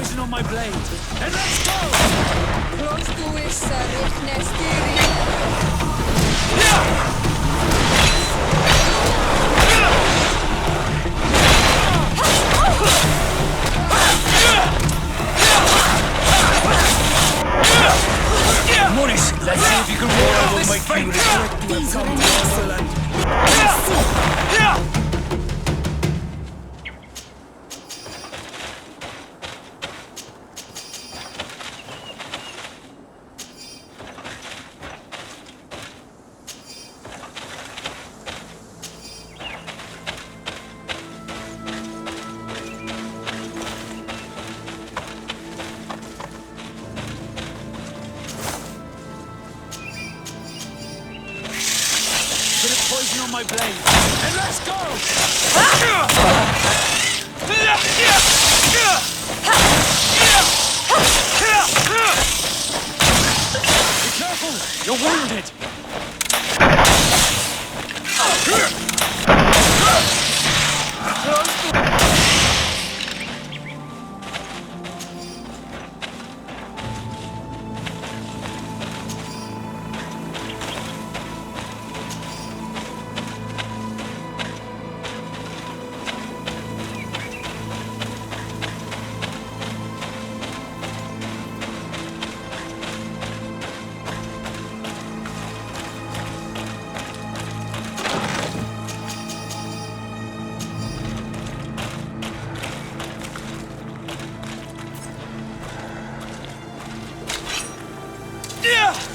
poison on my blade. And let's go! Morris, let's see if you can roll over my fate. Poison on my blade. And let's go! Be careful! You're wounded!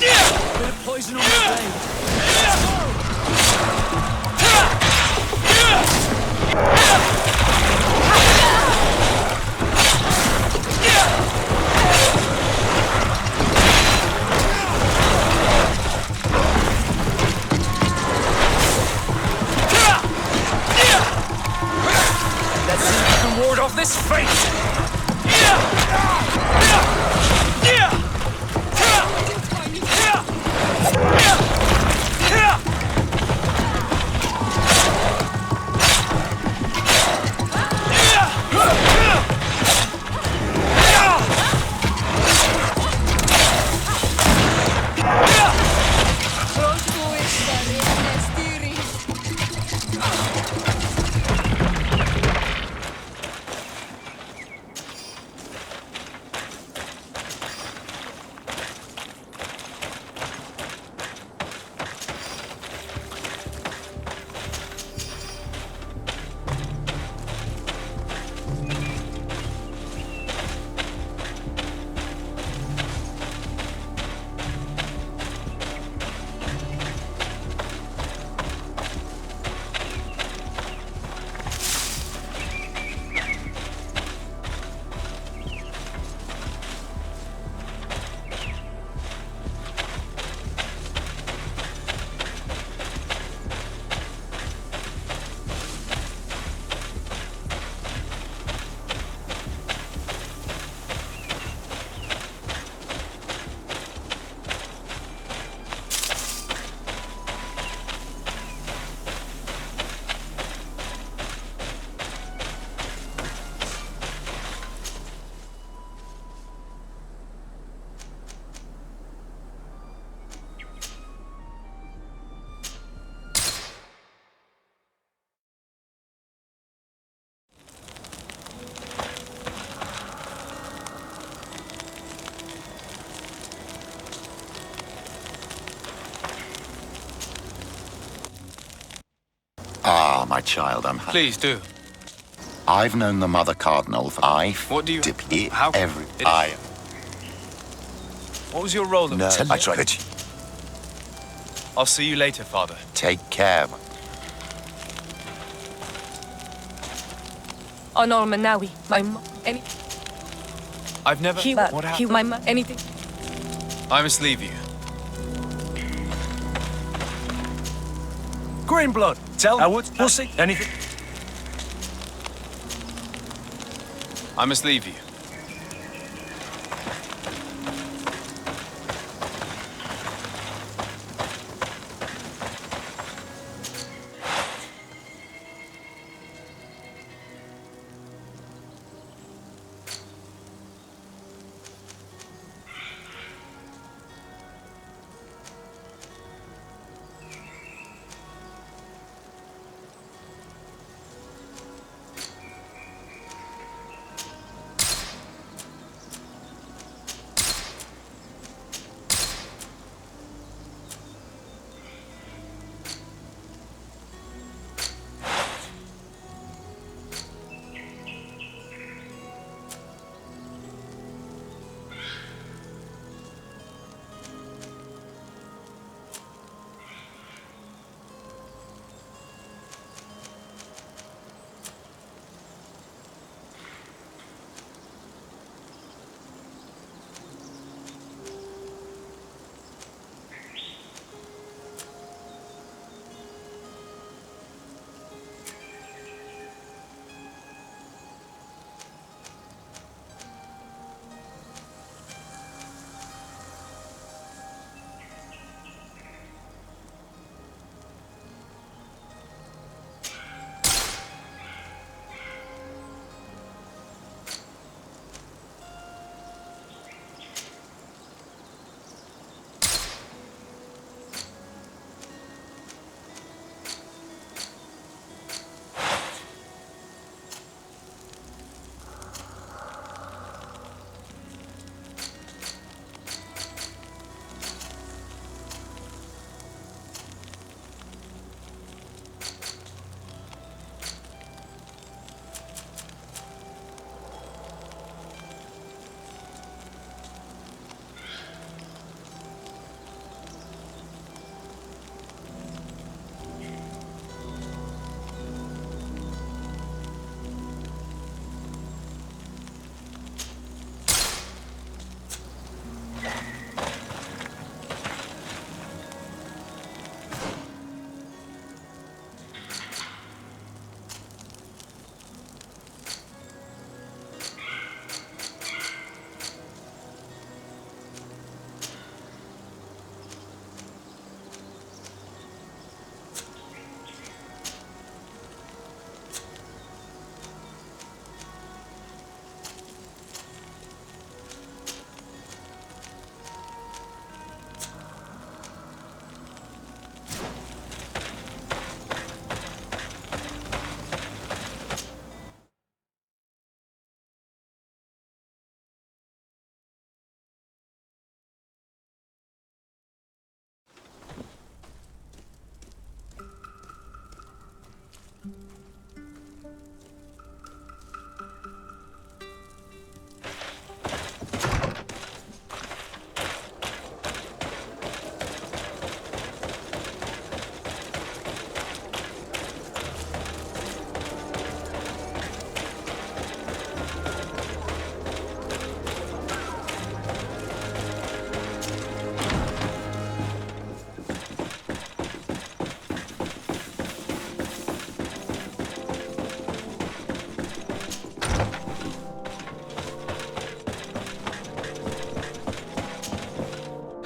Bit of poison on my blade. Let's go! Let's see if you can ward off this fate! Ah, my child, I'm happy. Please do. I've known the Mother Cardinal for What do you... How? Every... I... What was your role in No, this? I tried. I'll see you later, Father. Take care. Honor Manawi, any... I've never... What happened? Anything. I must leave you. Greenblood, tell Howard, we'll see anything. I must leave you.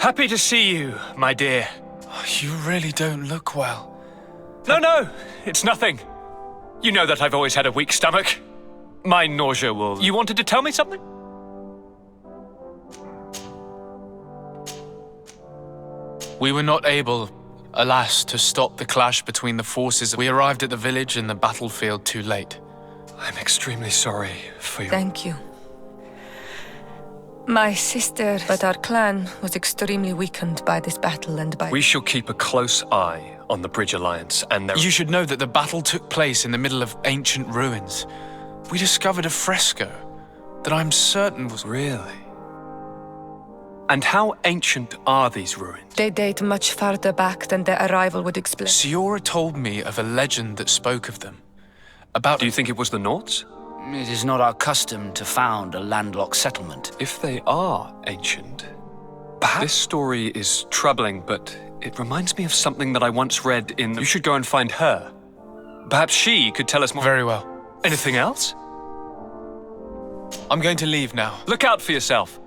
Happy to see you, my dear. You really don't look well. No, it's nothing. You know that I've always had a weak stomach. My nausea will... You wanted to tell me something? We were not able, alas, to stop the clash between the forces. We arrived at the village and the battlefield too late. I'm extremely sorry for your... Thank you. My sister, but our clan was extremely weakened by this battle and by... We shall keep a close eye on the Bridge Alliance and their... You should know that the battle took place in the middle of ancient ruins. We discovered a fresco that I'm certain was... Really? And how ancient are these ruins? They date much farther back than their arrival would explain. Siora told me of a legend that spoke of them. About... Do you think it was the Nords? It is not our custom to found a landlocked settlement. If they are ancient, perhaps this story is troubling, but it reminds me of something that I once read in... You should go and find her. Perhaps she could tell us more. Very well. Anything else? I'm going to leave now. Look out for yourself.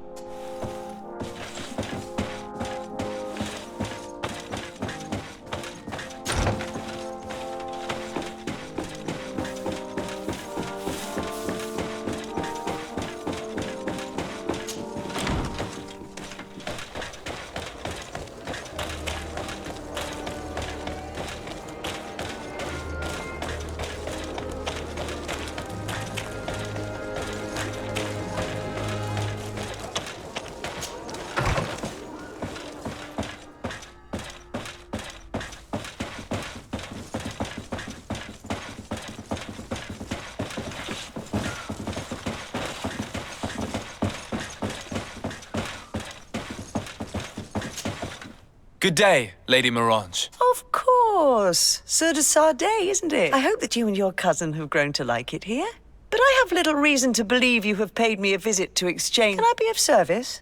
Good day, Lady Morange. Of course. Sur de Sade, isn't it? I hope that you and your cousin have grown to like it here. But I have little reason to believe you have paid me a visit to exchange. Can I be of service?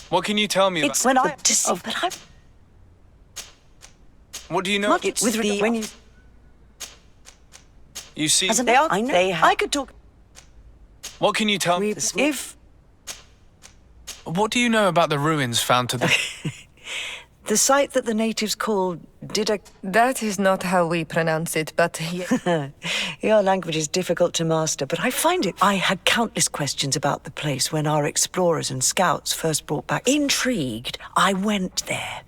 What can you tell me about... It's when I... but I'm What do you know? not with the... When you... You see... As they are, I know. I could talk... What can you tell me? If... What do you know about the ruins found to the... The site that the natives call Dida... That is not how we pronounce it, but... Your language is difficult to master, but I find it... I had countless questions about the place when our explorers and scouts first brought back... Intrigued, I went there.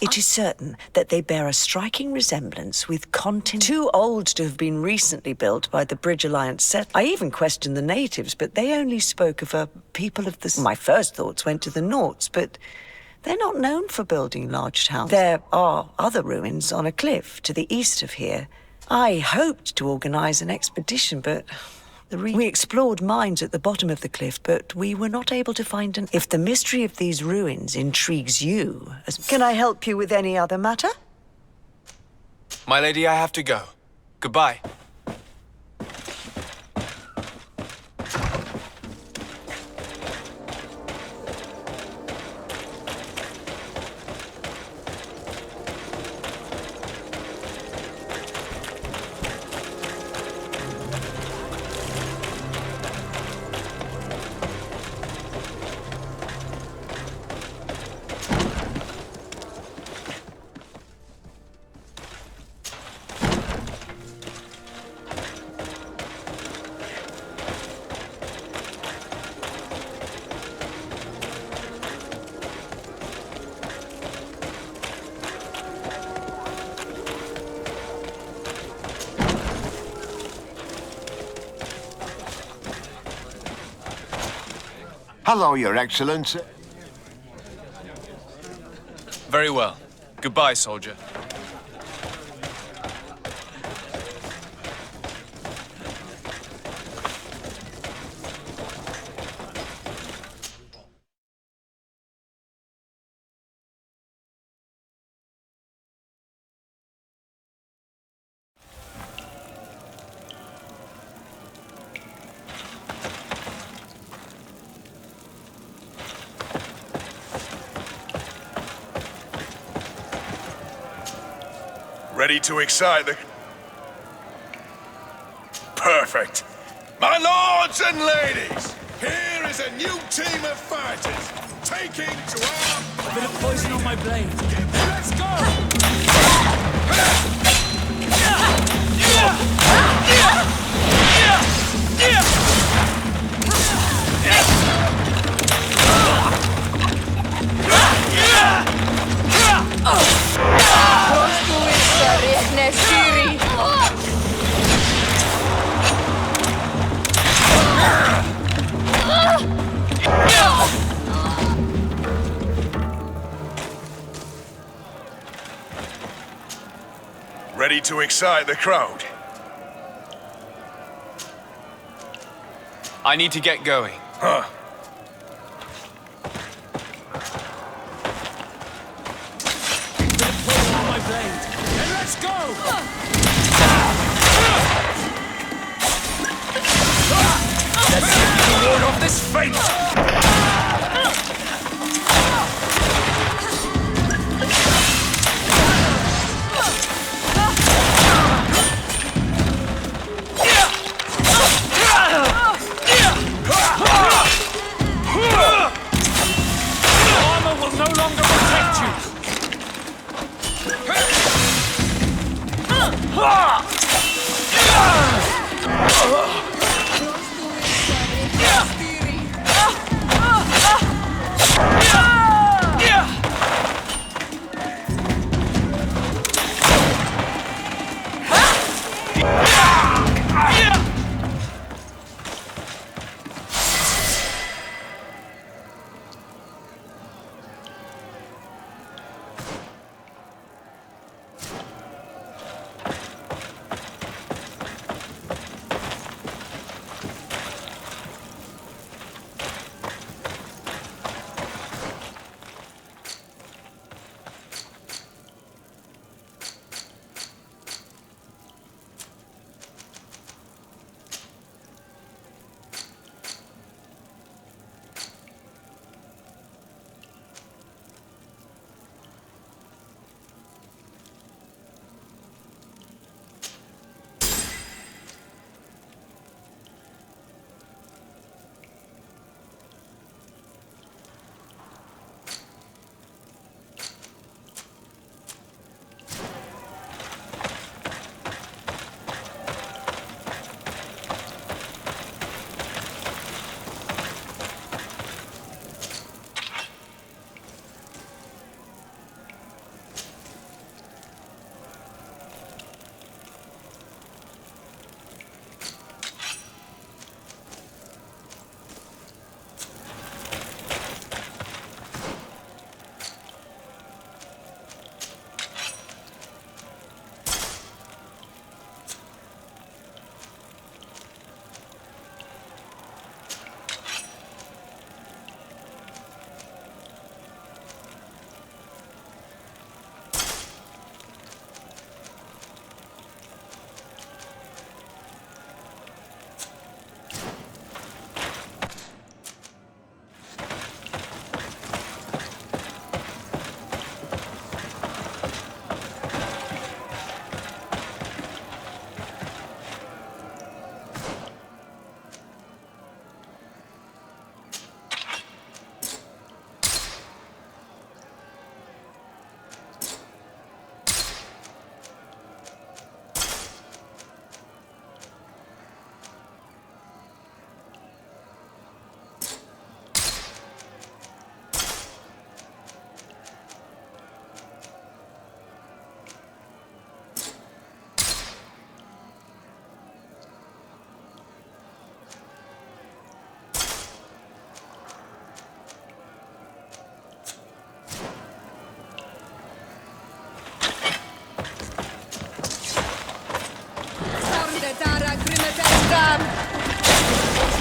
It is certain that they bear a striking resemblance with continent... Too old to have been recently built by the Bridge Alliance set. I even questioned the natives, but they only spoke of a people of the... My first thoughts went to the Nords, but... They're not known for building large towns. There are other ruins on a cliff to the east of here. I hoped to organize an expedition, but we explored mines at the bottom of the cliff, but we were not able to find an... If the mystery of these ruins intrigues you... Can I help you with any other matter? My lady, I have to go. Goodbye. Hello, Your Excellency. Very well. Goodbye, soldier. Ready to excite the... Perfect. My lords and ladies, here is a new team of fighters taking to our... A bit of poison on my blade. Let's go! Ready to excite the crowd? I need to get going. Huh. On my blade. And let's go! Let's see the ward off this fate! Armor will no longer protect you!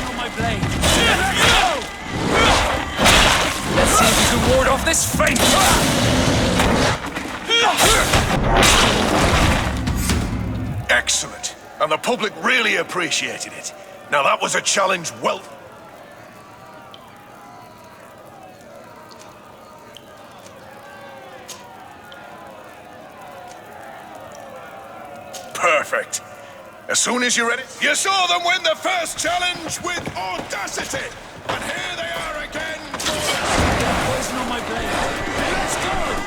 On my blade. Let's go! Let's see if you can ward off this fate! Excellent. And the public really appreciated it. Now that was a challenge well... Perfect. As soon as you're ready. You saw them win the first challenge with audacity. And here they are again. Poison on my blade. Let's go!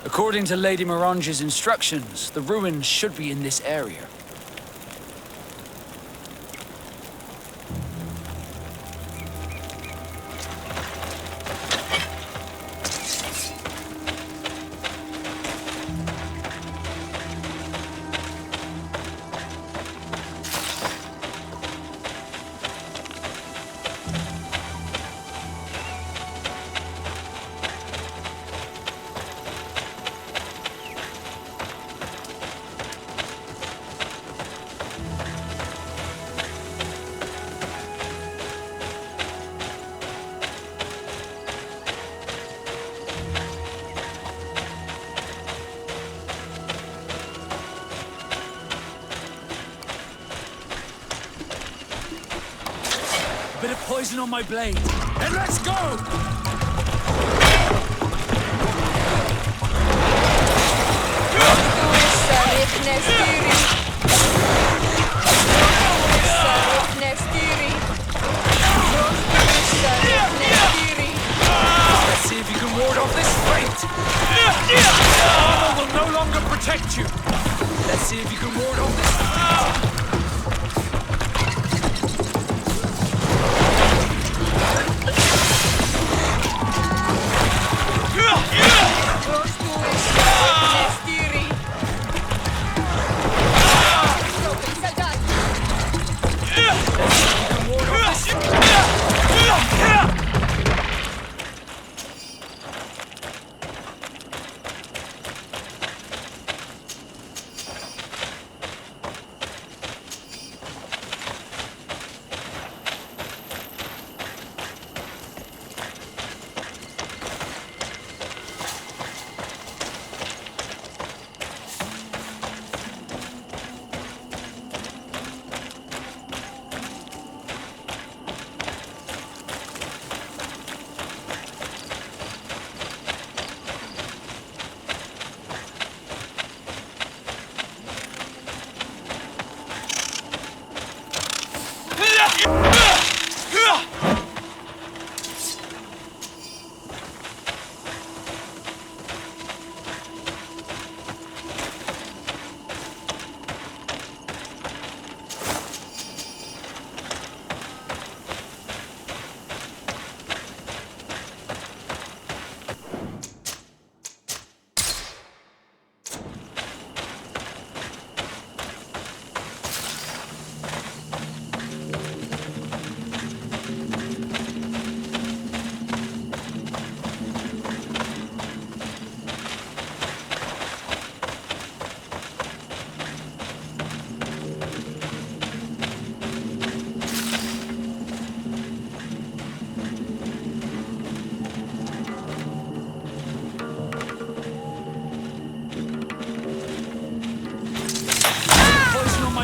According to Lady Morange's instructions, the ruins should be in this area. Bit of poison on my blade. And let's go! Let's see if you can ward off this fate! Armor will no longer protect you. Let's see if you can ward off this fate!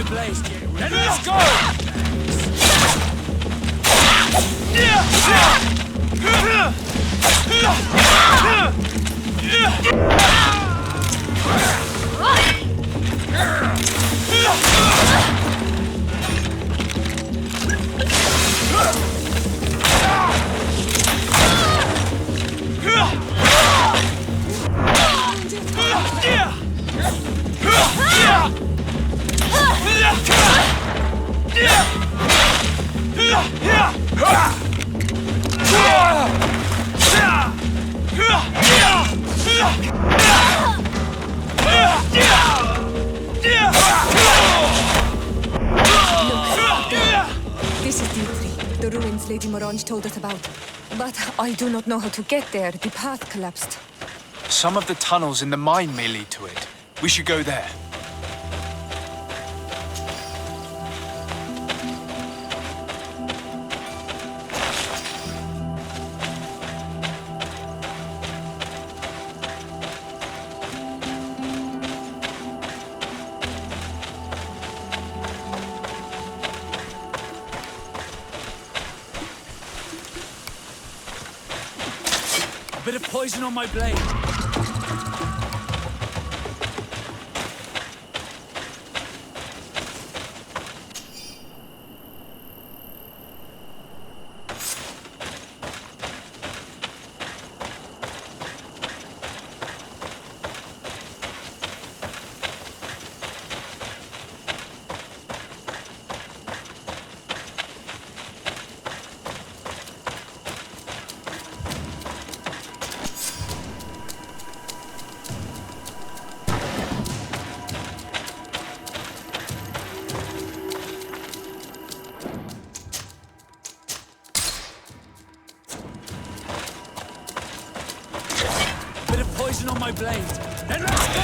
Blade. And let's go! This is D3, the ruins Lady Morange told us about. But I do not know how to get there. The path collapsed. Some of the tunnels in the mine may lead to it. We should go there. A bit of poison on my blade. my blade. Then let's go!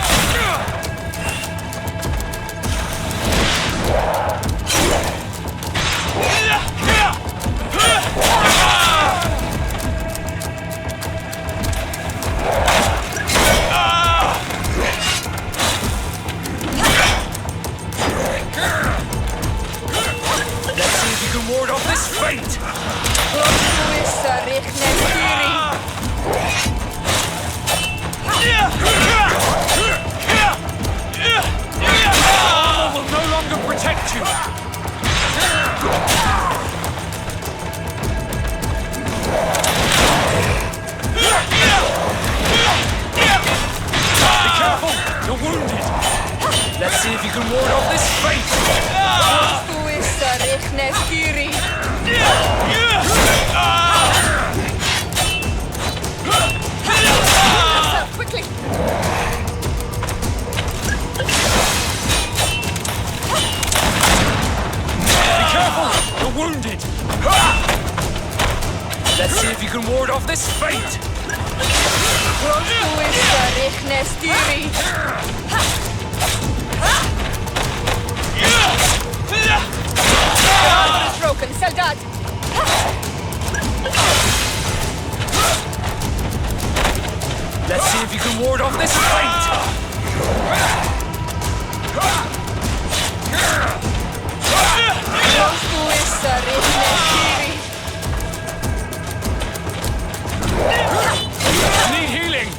Let's see if you can ward off this fate! Armor will no longer protect you! Be careful! You're wounded! Let's see if you can ward off this fate! Quickly! Be careful! You're wounded! Let's see if you can ward off this fate! Broken, soldat! Let's see if you can ward off this fate! Need healing!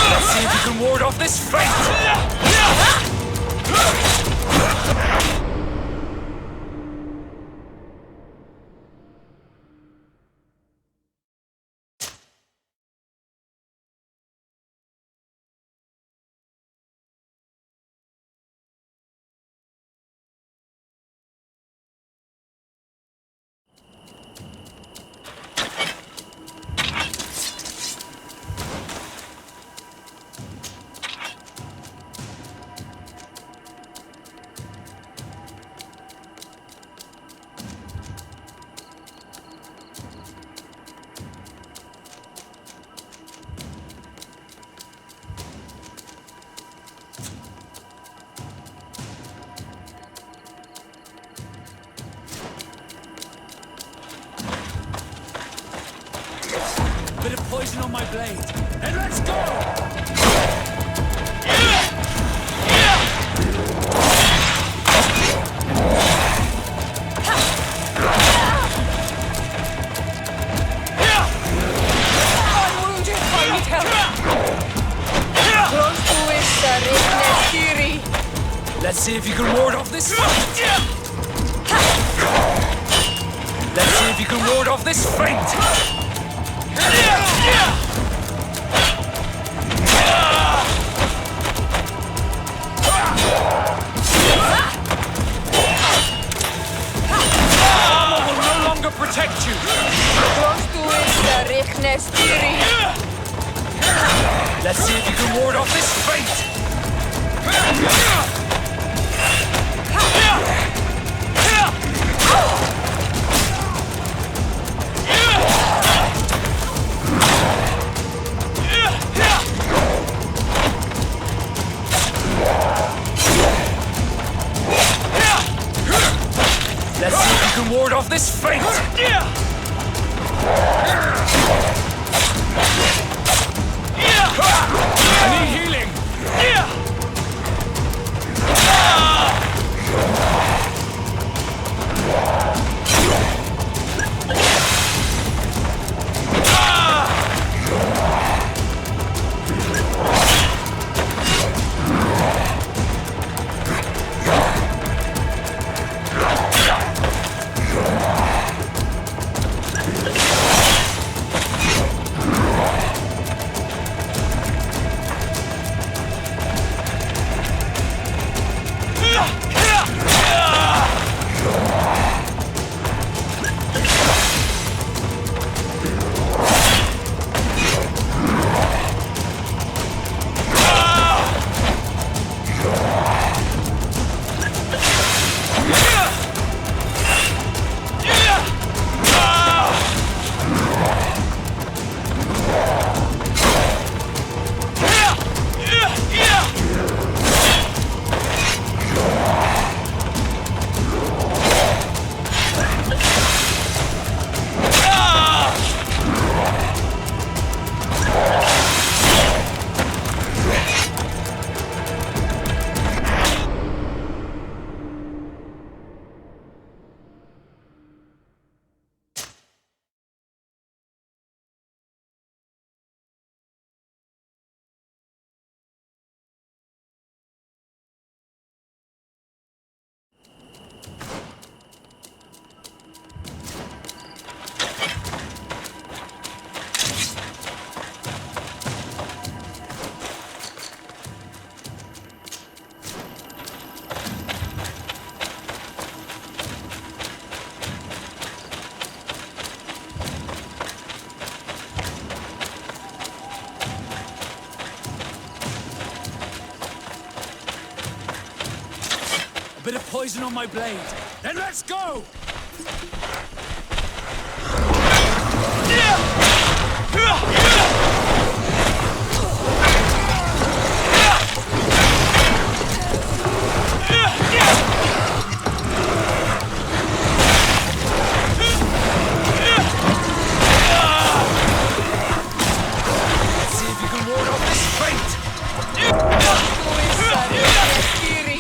Let's see if you can ward off this fate! Bit of poison on my blade. And let's go! I'm wounded! I need help! Let's see if you can ward off this fate! Let's see if you can ward off this fate! Armor will no longer protect you! Let's see if you can ward off this fate! Let's see if you can ward off this fate! I need healing! poison on my blade. Then let's go! See if you can ward off this fate! Kiri.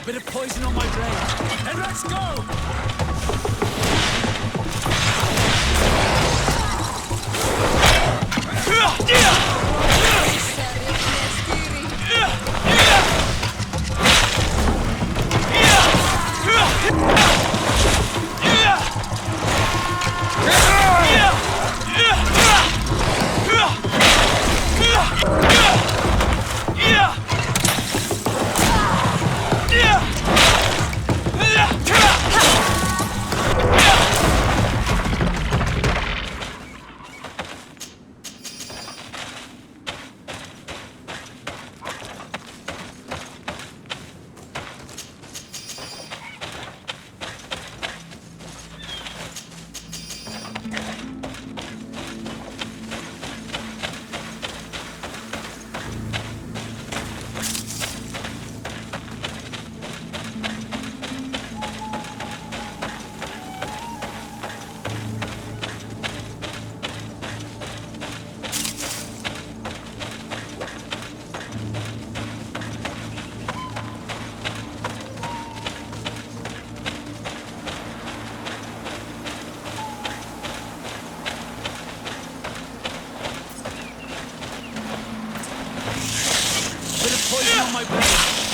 Bit of poison on my blade. And let's go! Poison on my blade.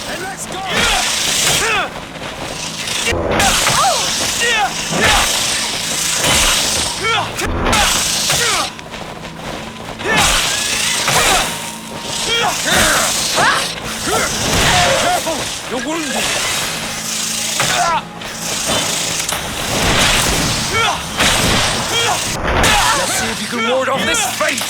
And let's go! Careful! You're wounded! Let's see if you can ward off this fate!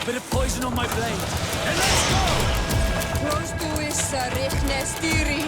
Bit of poison on my blade. And let's go! Rostuissa rihnestiri.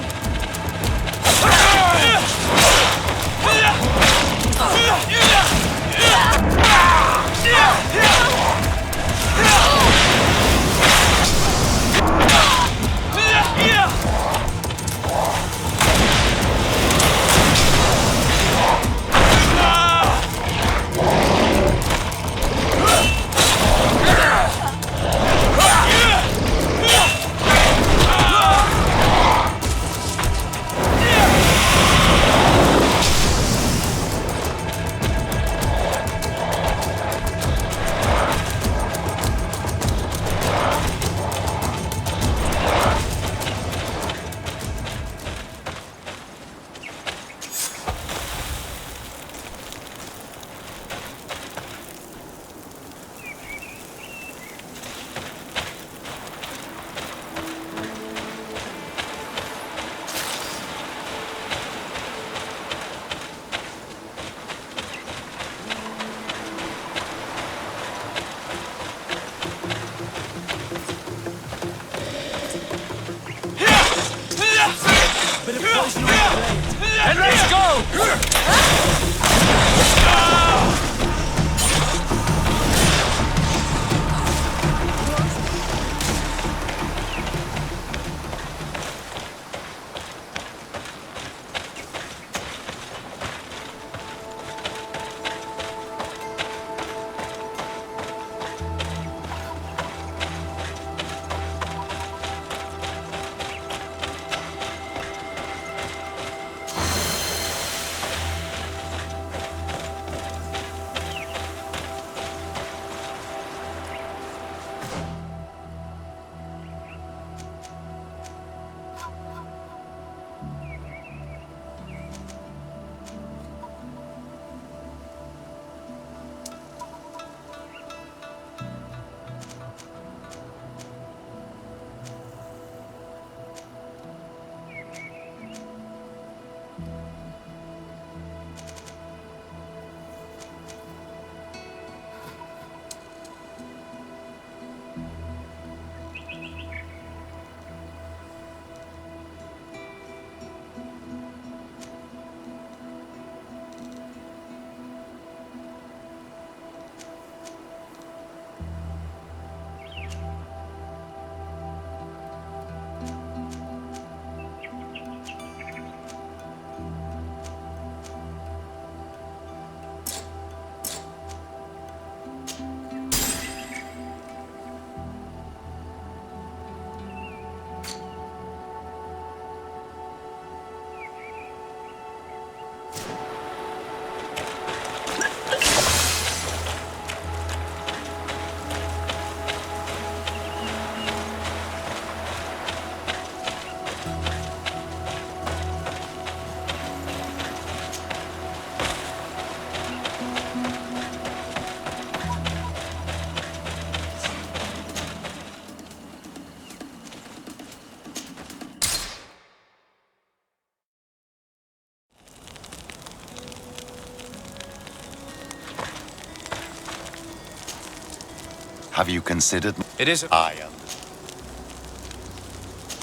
Have you considered? It is. I understand.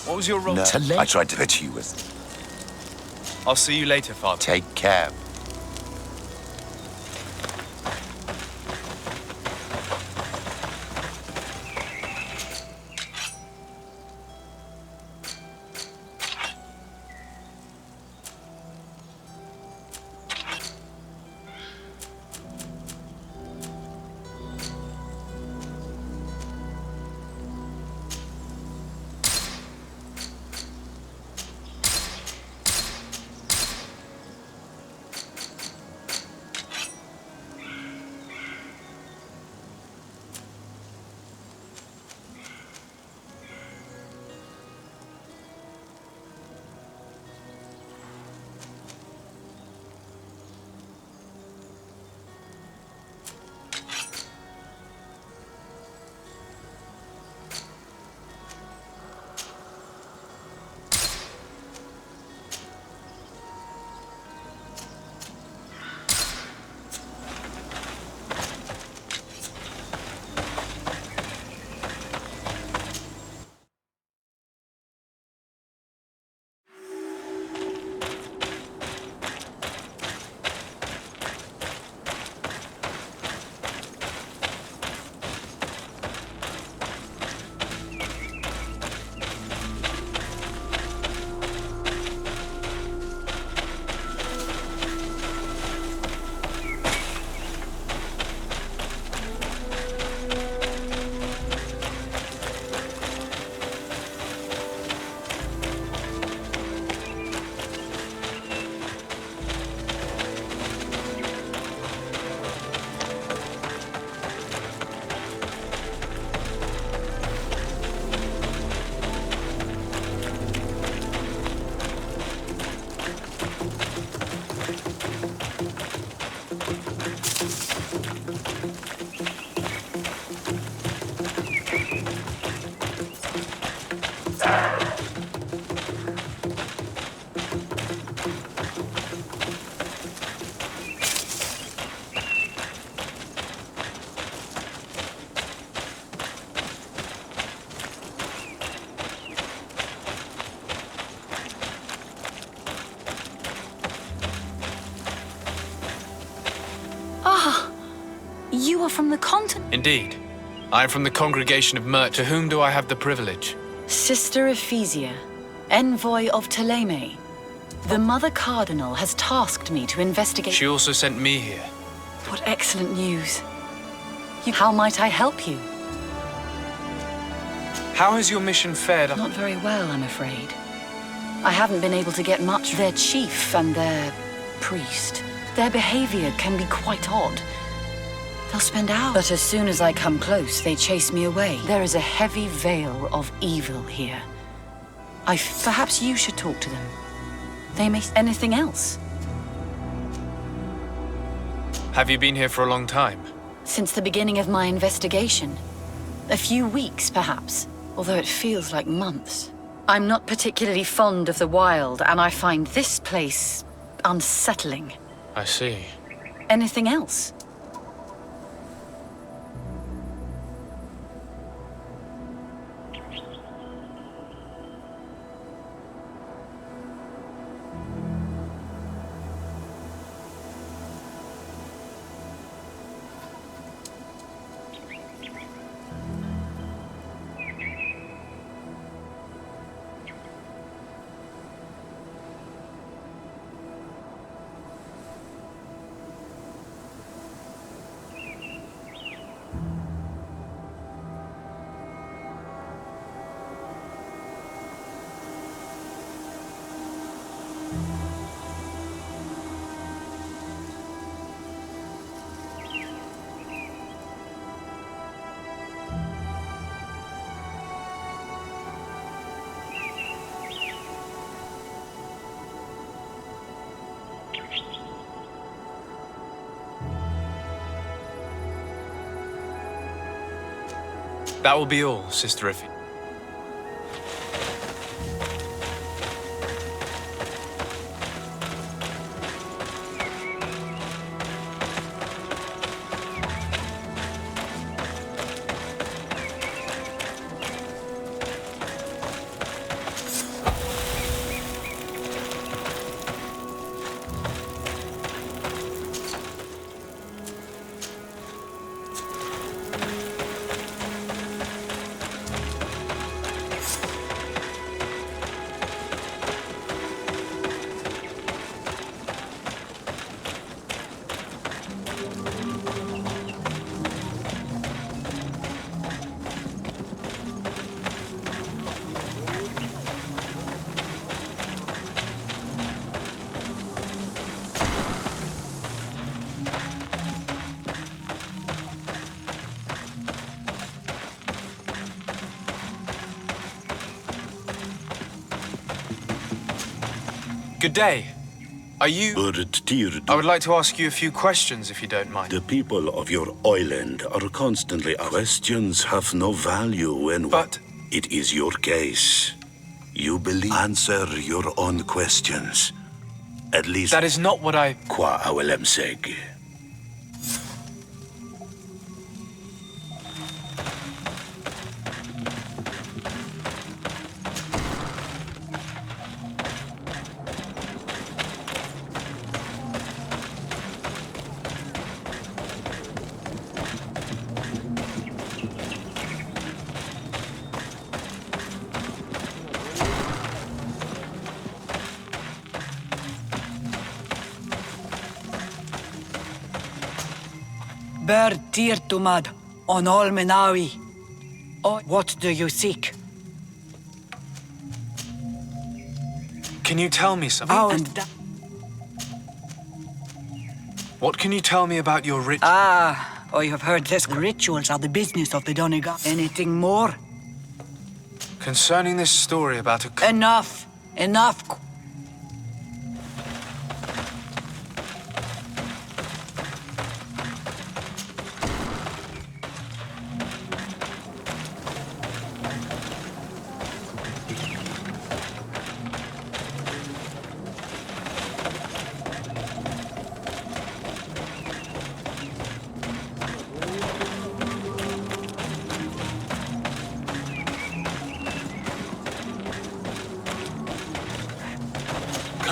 What was your role? No, I tried to hit you with. I'll see you later, Father. Take care. You are from the continent? Indeed. I am from the congregation of Mert. To whom do I have the privilege? Sister Ephesia, envoy of Ptolemy. The Mother Cardinal has tasked me to investigate... She also sent me here. What excellent news. How might I help you? How has your mission fared? Not very well, I'm afraid. I haven't been able to get much. Their chief and their priest. Their behavior can be quite odd. They'll spend hours. But as soon as I come close, they chase me away. There is a heavy veil of evil here. Perhaps you should talk to them. They may... Anything else? Have you been here for a long time? Since the beginning of my investigation. A few weeks, perhaps. Although it feels like months. I'm not particularly fond of the wild, and I find this place unsettling. I see. Anything else? That will be all, Sister Iffy. Good day. Are you... I would like to ask you a few questions, if you don't mind. The people of your island are constantly... Questions have no value when... But... It is your case. You believe... Answer your own questions. At least... That is not what I... Qua awelemseg. Ber tirtumad on Olmenawi. Oh, what do you seek? Can you tell me something? Oh, What can you tell me about your ritual? You have heard this. Rituals are the business of the Donegal. Anything more? Concerning this story about a... Enough! Enough!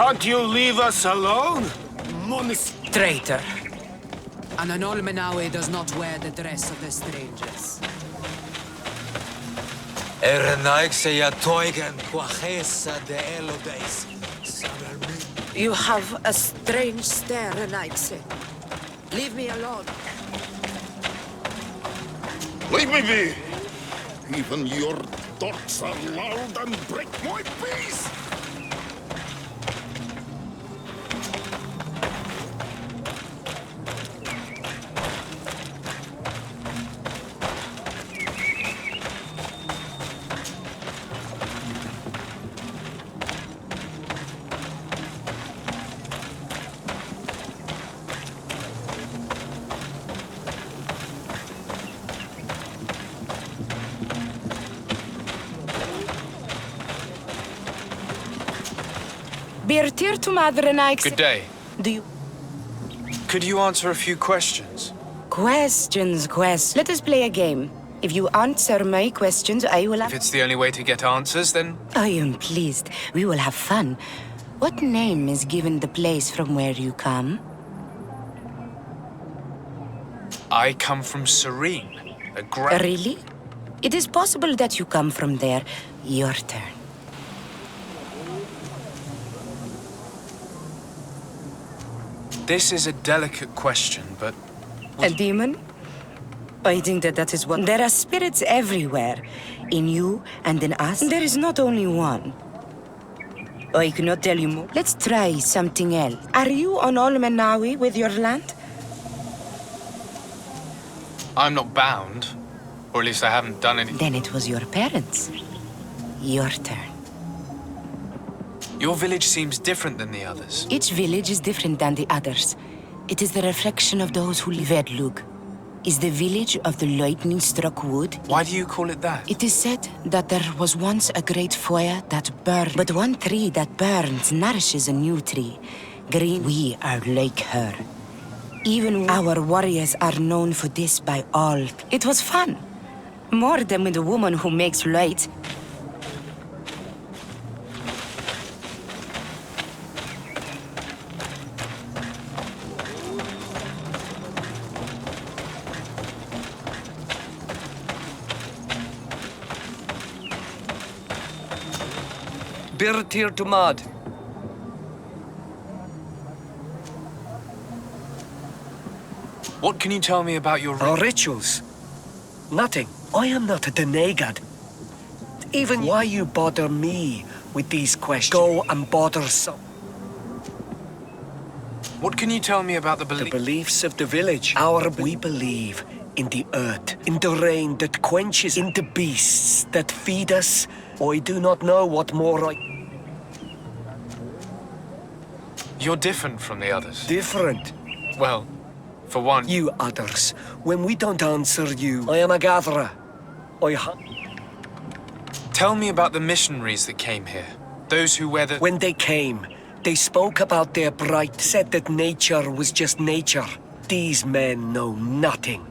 Can't you leave us alone? Traitor. And an Olmenawe does not wear the dress of the strangers. You have a strange stare, Renaigse. Leave me alone. Leave me be! Even your thoughts are loud and break my peace! Good day. Do you... Could you answer a few questions? Questions. Let us play a game. If you answer my questions, I will... If it's the only way to get answers, then... I am pleased. We will have fun. What name is given the place from where you come? I come from Serene, a great... Really? It is possible that you come from there. Your turn. This is a delicate question, but... A demon? I think that is what... There are spirits everywhere. In you and in us. There is not only one. I cannot tell you more. Let's try something else. Are you on Olmenawi with your land? I'm not bound. Or at least I haven't done anything. Then it was your parents. Your turn. Your village seems different than the others. Each village is different than the others. It is the reflection of those who live at Lug. is the village of the lightning-struck wood. Why do you call it that? It is said that there was once a great fire that burned. But one tree that burns nourishes a new tree. Green, we are like her. Even our warriors are known for this by all. It was fun. More than with the woman who makes light. Birtir to Mad. What can you tell me about your Our rituals? Nothing. I am not a denegad. Even why you bother me with these questions? Go and bother some. What can you tell me about the beliefs of the village? We believe in the earth, in the rain that quenches, in the beasts that feed us. I do not know what more You're different from the others. Different? Well, for one... You others. When we don't answer you, I am a gatherer. Tell me about the missionaries that came here. Those who wear the... When they came, they spoke about their bright, said that nature was just nature. These men know nothing.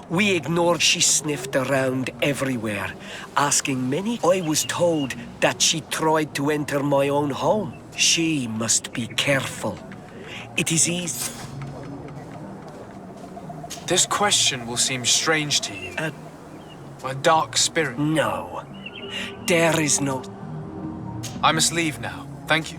We ignored. She sniffed around everywhere, asking many. I was told that she tried to enter my own home. She must be careful. It is easy. This question will seem strange to you. A dark spirit. No. There is no... I must leave now. Thank you.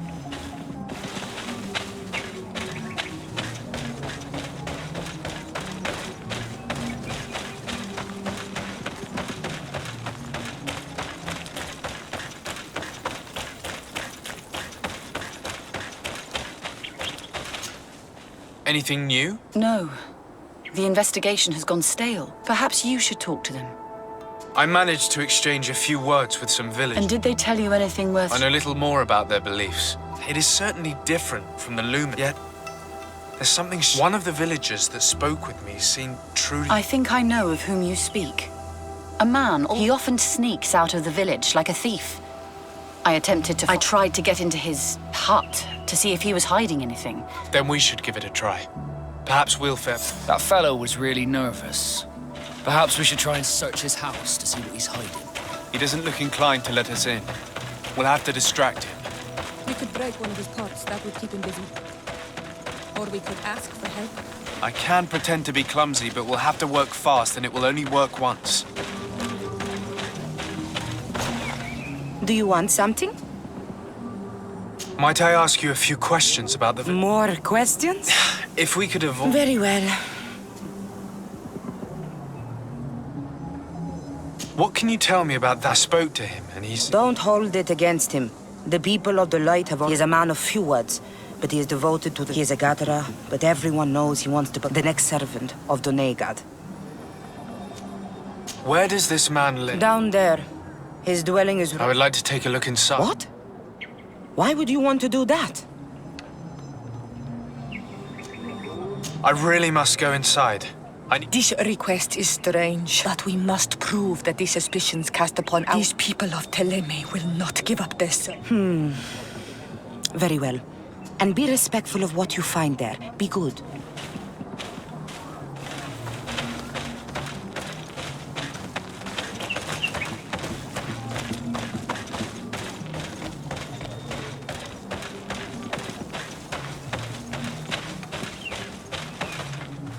Anything new? No. The investigation has gone stale. Perhaps you should talk to them. I managed to exchange a few words with some villagers. And did they tell you anything worth... I know little more about their beliefs. It is certainly different from the Lumen. Yet, there's something... One of the villagers that spoke with me seemed truly... I think I know of whom you speak. A man. He often sneaks out of the village like a thief. I tried to get into his hut to see if he was hiding anything. Then we should give it a try. Perhaps we'll fail. That fellow was really nervous. Perhaps we should try and search his house to see what he's hiding. He doesn't look inclined to let us in. We'll have to distract him. We could break one of his pots. That would keep him busy. Or we could ask for help. I can pretend to be clumsy, but we'll have to work fast, and it will only work once. Do you want something? Might I ask you a few questions about the... More questions? If we could avoid... Very well. What can you tell me about that? I spoke to him, and he's... Don't hold it against him. The people of the light have... He is a man of few words, but he is devoted to the... He is a gatherer, but everyone knows he wants to be the next servant of the Negad. Where does this man live? Down there. His dwelling is... I would like to take a look inside. What? Why would you want to do that? I really must go inside. This request is strange, but we must prove that the suspicions cast upon these people of Teleme will not give up their son. Very well. And be respectful of what you find there. Be good.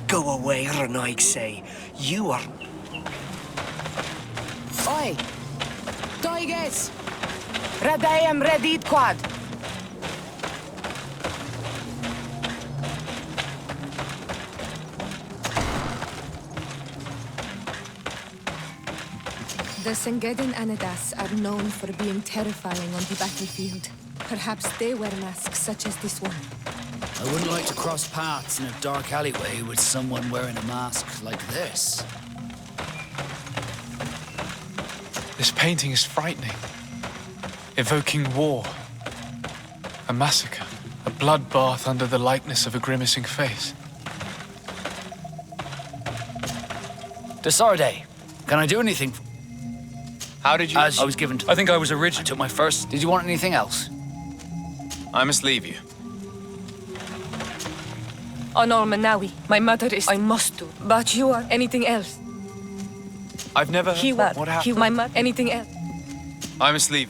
Go away, Renaig say. You are... Oi! Toiges! Radayam Redit Quad! The Sengedin Anadas are known for being terrifying on the battlefield. Perhaps they wear masks such as this one. I wouldn't like to cross paths in a dark alleyway with someone wearing a mask like this. This painting is frightening. Evoking war. A massacre. A bloodbath under the likeness of a grimacing face. Desarde, can I do anything? How did you... As I was given to... I think I was original. I took my first. Did you want anything else? I must leave you. Honor Manawi, my mother is... I must do. But you are anything else. I've never... What happened? My mother, anything else. I must leave.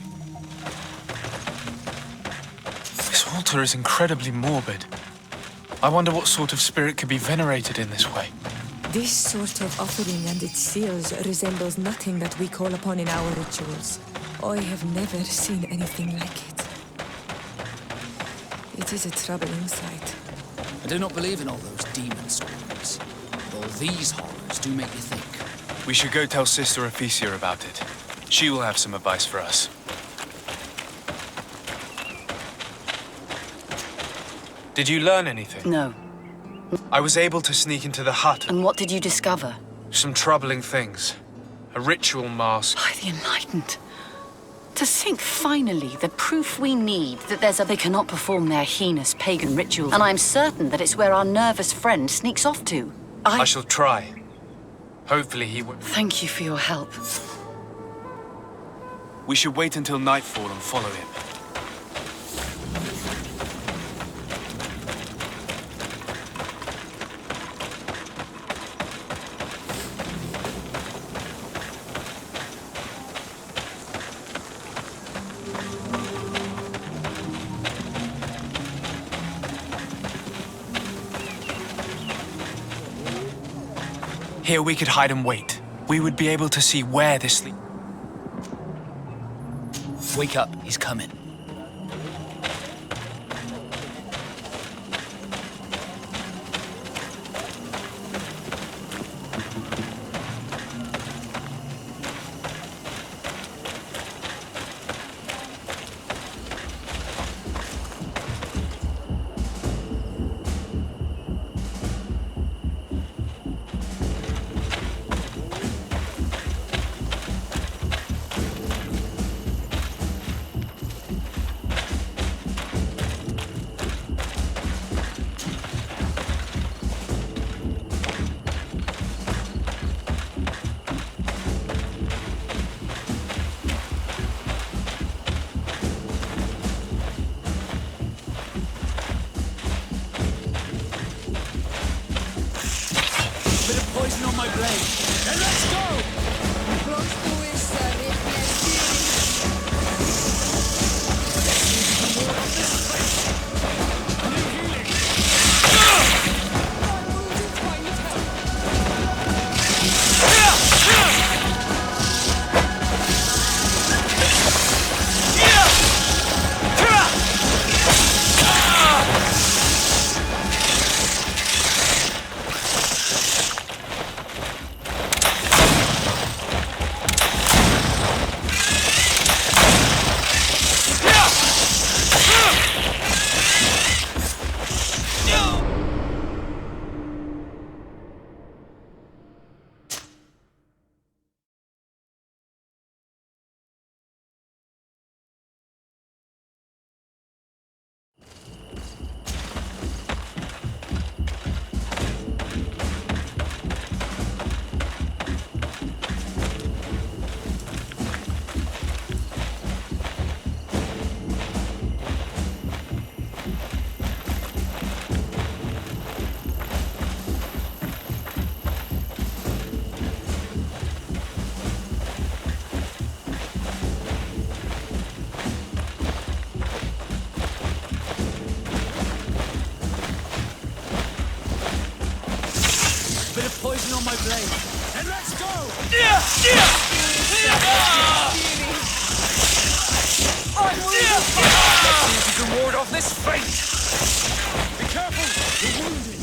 This altar is incredibly morbid. I wonder what sort of spirit could be venerated in this way. This sort of offering and its seals resembles nothing that we call upon in our rituals. I have never seen anything like it. It is a troubling sight. I do not believe in all those demon stories. But all these horrors do make you think. We should go tell Sister Ephesia about it. She will have some advice for us. Did you learn anything? No. I was able to sneak into the hut. And what did you discover? Some troubling things. A ritual mask. By the Enlightened. To think, finally, the proof we need that they cannot perform their heinous pagan rituals. And I'm certain that it's where our nervous friend sneaks off to. I shall try. Hopefully he will. Thank you for your help. We should wait until nightfall and follow him. Here we could hide and wait. We would be able to see where this sleep. Wake up, he's coming. Poison on my blade. And let's go! Poison on my blade. And let's go! Let's see if you can ward off this fate! Be careful! You're wounded!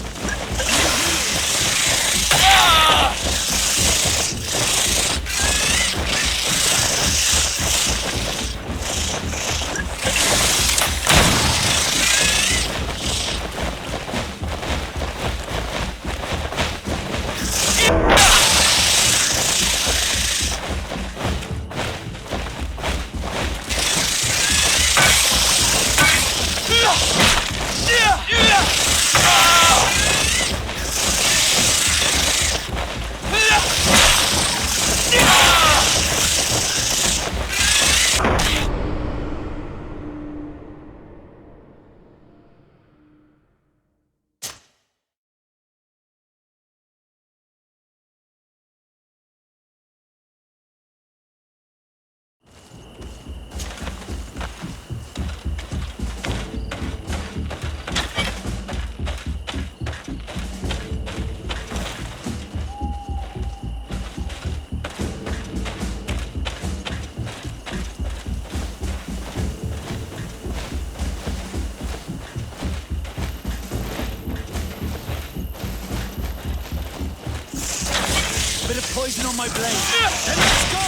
poison on my blade. Then let's go!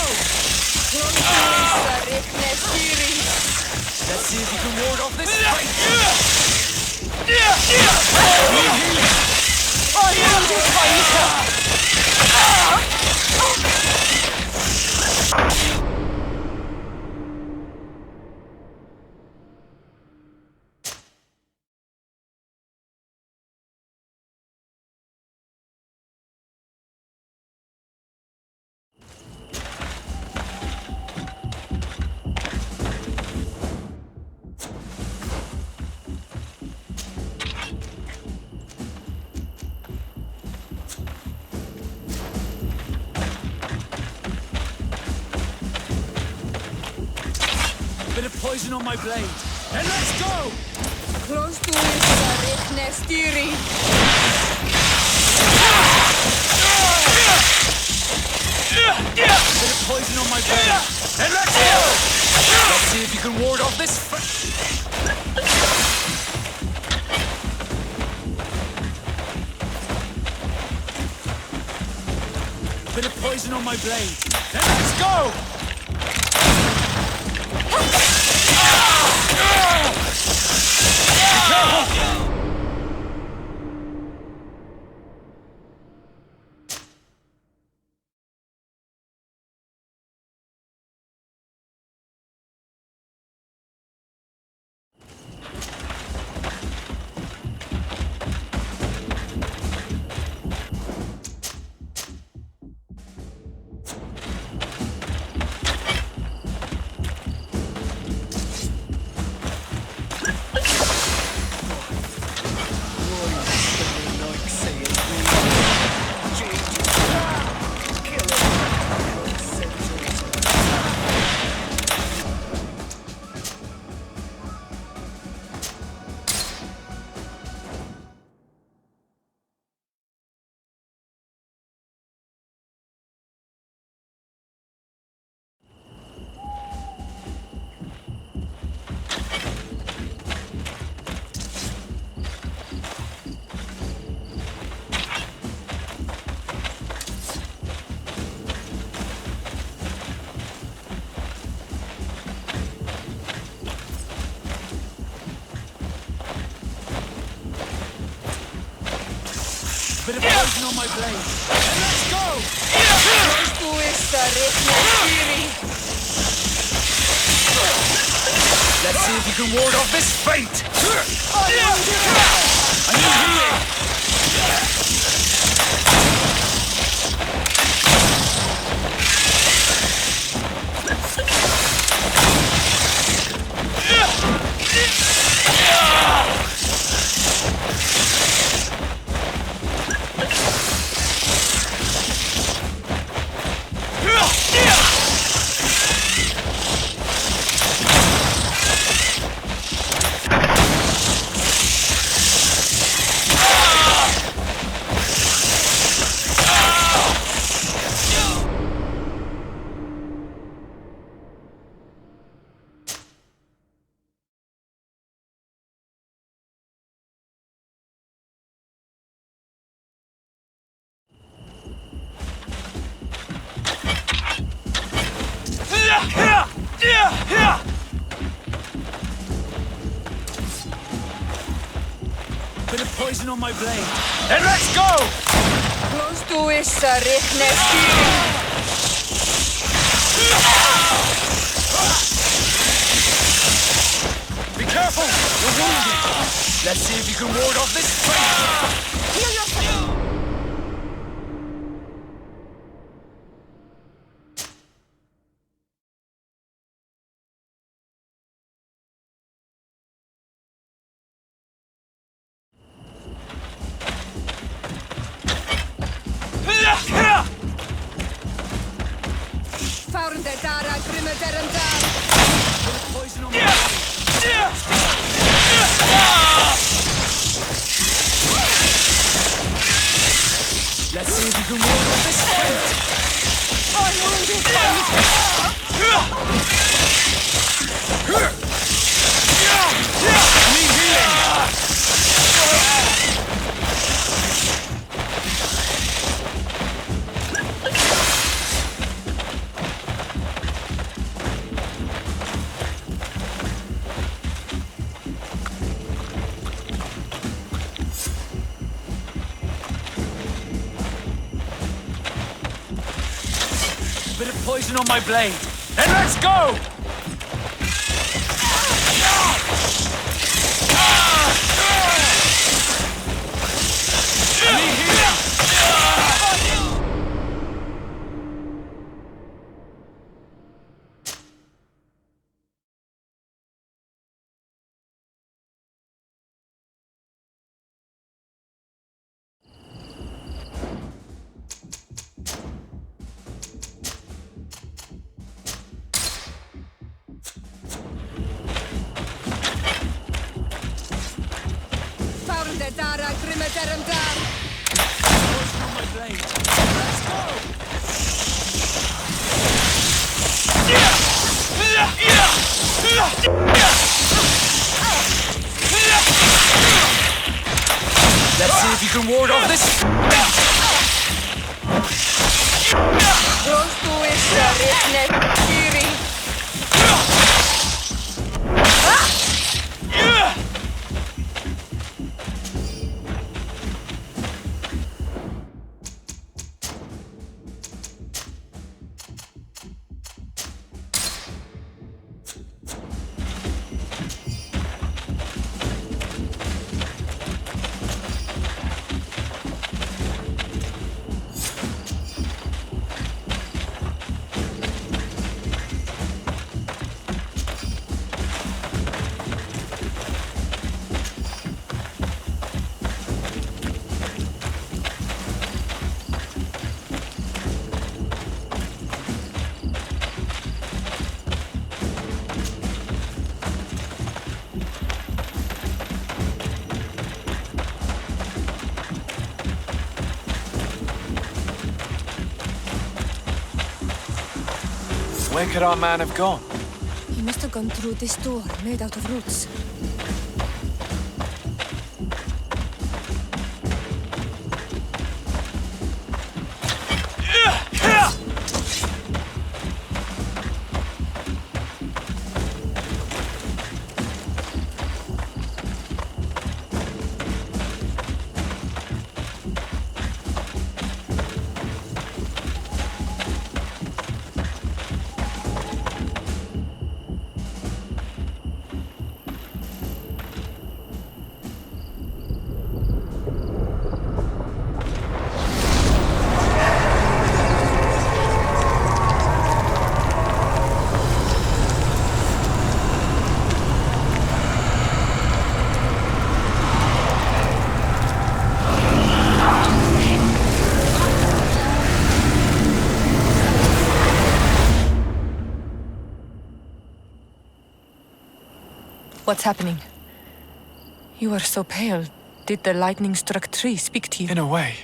Let's see if you can ward off this fight. Bit of poison on my blade. And let's go! Close to it, Nestiri. Bit of poison on my blade. And let's go! Let's see if you can ward off this Bit of poison on my blade. And let's go! Bit of poison on my blade. And let's go! Let's see if you can ward off this feint! I need healing! Bit of poison on my blade. And let's go! Close to Issa, Nestiri. Be careful! You're wounded! Let's see if you can ward off this fight! Heal yourself! Found the Dara Grimadaran. Poison on my blade. Let's see if you can ward off this fight. I'm wounded. Need healing. poison on my blade. Then let's go! Let's see if you can ward off this. Where could our man have gone? He must have gone through this door, made out of roots. What's happening? You are so pale. Did the lightning-struck tree speak to you? In a way.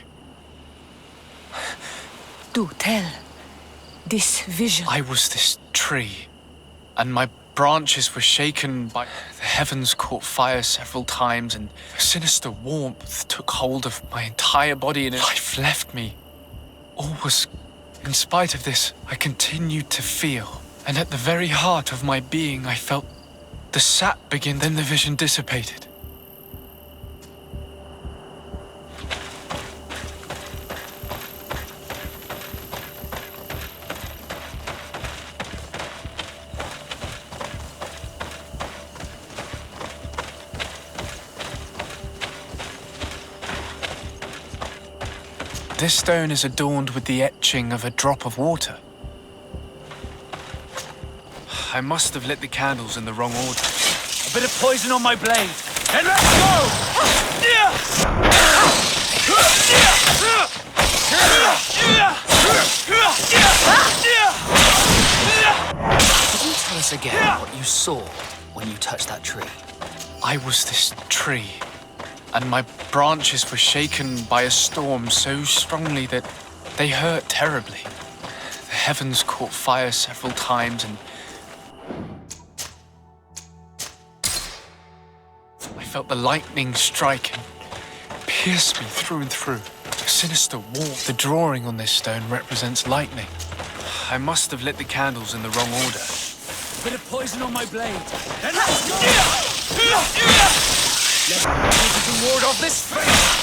Do tell. This vision. I was this tree, and my branches were shaken by the heavens caught fire several times, and a sinister warmth took hold of my entire body, and life left me. All was... In spite of this, I continued to feel, and at the very heart of my being, I felt the sap begin, then the vision dissipated. This stone is adorned with the etching of a drop of water. I must have lit the candles in the wrong order. A bit of poison on my blade. And let's go! Can you tell us again what you saw when you touched that tree? I was this tree, and my branches were shaken by a storm so strongly that they hurt terribly. The heavens caught fire several times, and I felt the lightning strike and pierce me through and through. A sinister warmth. The drawing on this stone represents lightning. I must have lit the candles in the wrong order. A bit of poison on my blade. And let's go! Let's see if you can ward off this face!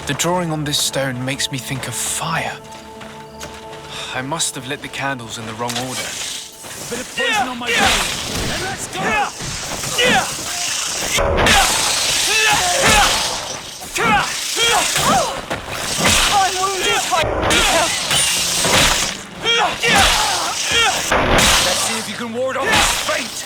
The drawing on this stone makes me think of fire. I must have lit the candles in the wrong order. A bit of poison on my brain. And let's go! I'm wounded. Let's see if you can ward off his fate!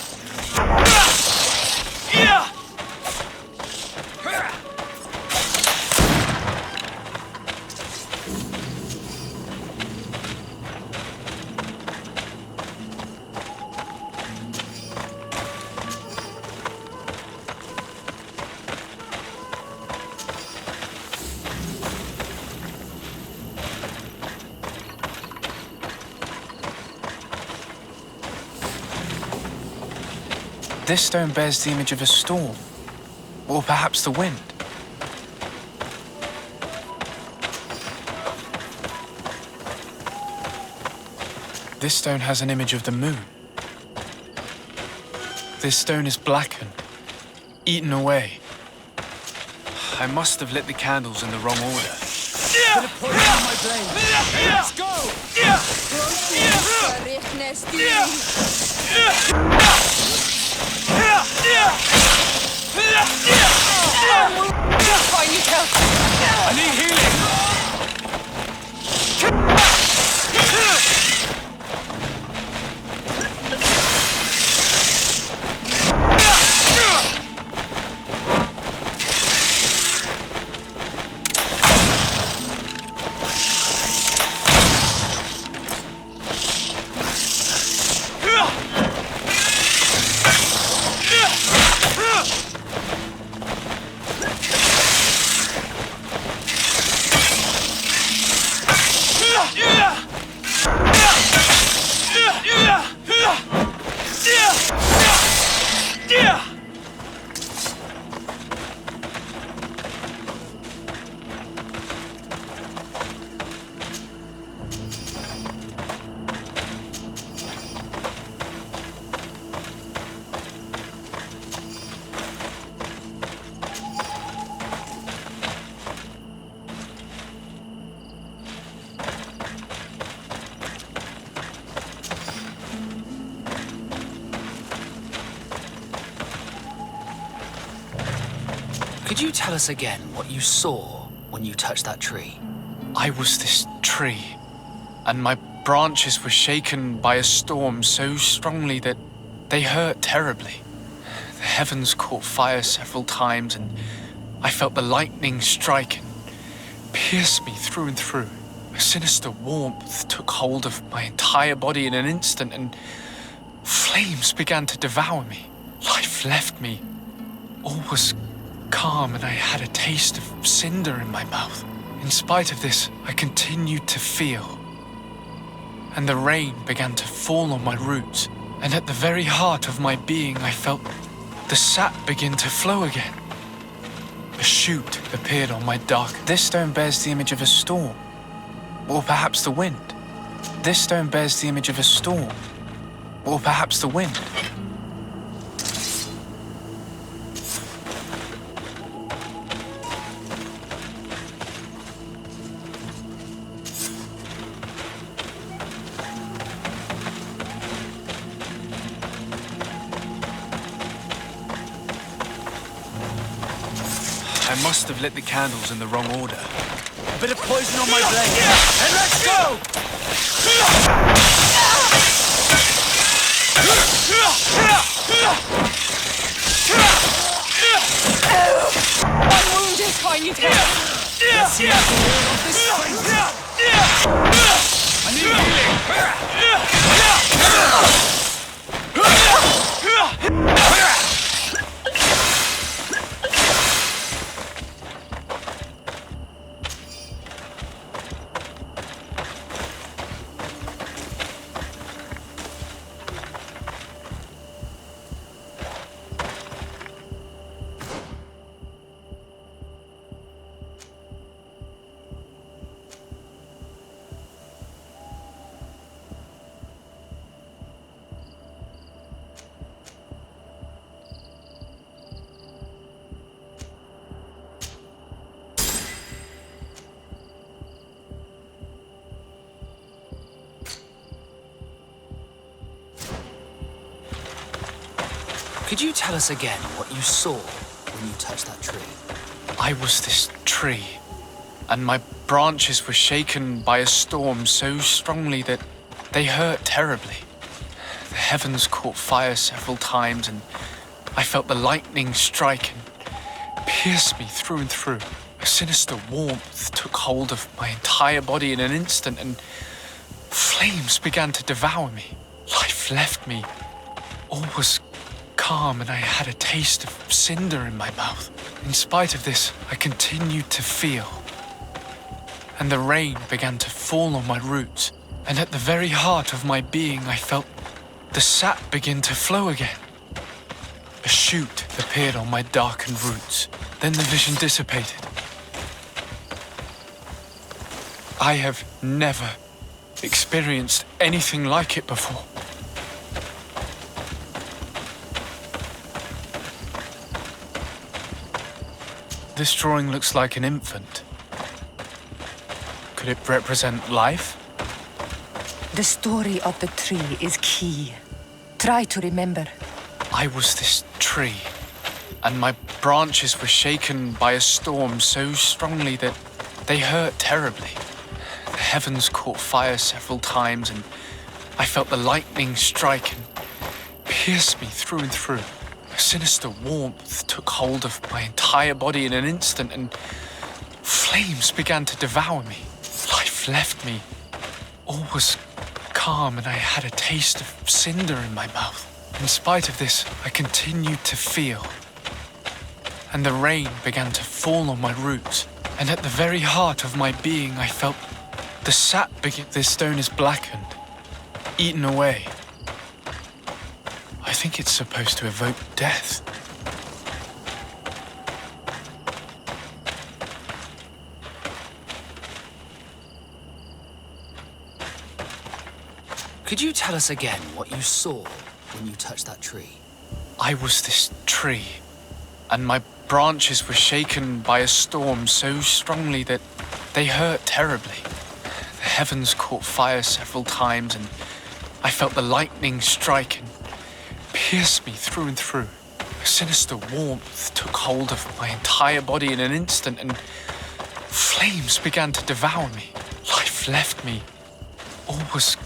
This stone bears the image of a storm, or perhaps the wind. This stone has an image of the moon. This stone is blackened, eaten away. I must have lit the candles in the wrong order. Bit of poison on my brain. And let's go! I need healing! Could you tell us again what you saw when you touched that tree? I was this tree, and my branches were shaken by a storm so strongly that they hurt terribly. The heavens caught fire several times, and I felt the lightning strike and pierce me through and through. A sinister warmth took hold of my entire body in an instant, and flames began to devour me. Life left me. All was calm, and I had a taste of cinder in my mouth. In spite of this, I continued to feel. And the rain began to fall on my roots, and at the very heart of my being, I felt the sap begin to flow again. A shoot appeared on my dark. This stone bears the image of a storm, or perhaps the wind. This stone bears the image of a storm, or perhaps the wind. I must have lit the candles in the wrong order. A bit of poison on my blade. And let's go! I'm wounded. I need help. Let's see if I can ward off this fight. I need Could you tell us again what you saw when you touched that tree? I was this tree, and my branches were shaken by a storm so strongly that they hurt terribly. The heavens caught fire several times, and I felt the lightning strike and pierce me through and through. A sinister warmth took hold of my entire body in an instant, and flames began to devour me. Life left me. All was calm, and I had a taste of cinder in my mouth. In spite of this, I continued to feel. And the rain began to fall on my roots, and at the very heart of my being, I felt the sap begin to flow again. A shoot appeared on my darkened roots. Then the vision dissipated. I have never experienced anything like it before. This drawing looks like an infant. Could it represent life? The story of the tree is key. Try to remember. I was this tree, and my branches were shaken by a storm so strongly that they hurt terribly. The heavens caught fire several times, and I felt the lightning strike and pierce me through and through. A sinister warmth took hold of my entire body in an instant, and flames began to devour me. Life left me. All was calm, and I had a taste of cinder in my mouth. In spite of this, I continued to feel. And the rain began to fall on my roots, and at the very heart of my being, I felt the sap begin. This stone is blackened, eaten away. I think it's supposed to evoke death. Could you tell us again what you saw when you touched that tree? I was this tree, and my branches were shaken by a storm so strongly that they hurt terribly. The heavens caught fire several times, and I felt the lightning strike and pierce me through and through. A sinister warmth took hold of my entire body in an instant, and flames began to devour me. Life left me. All was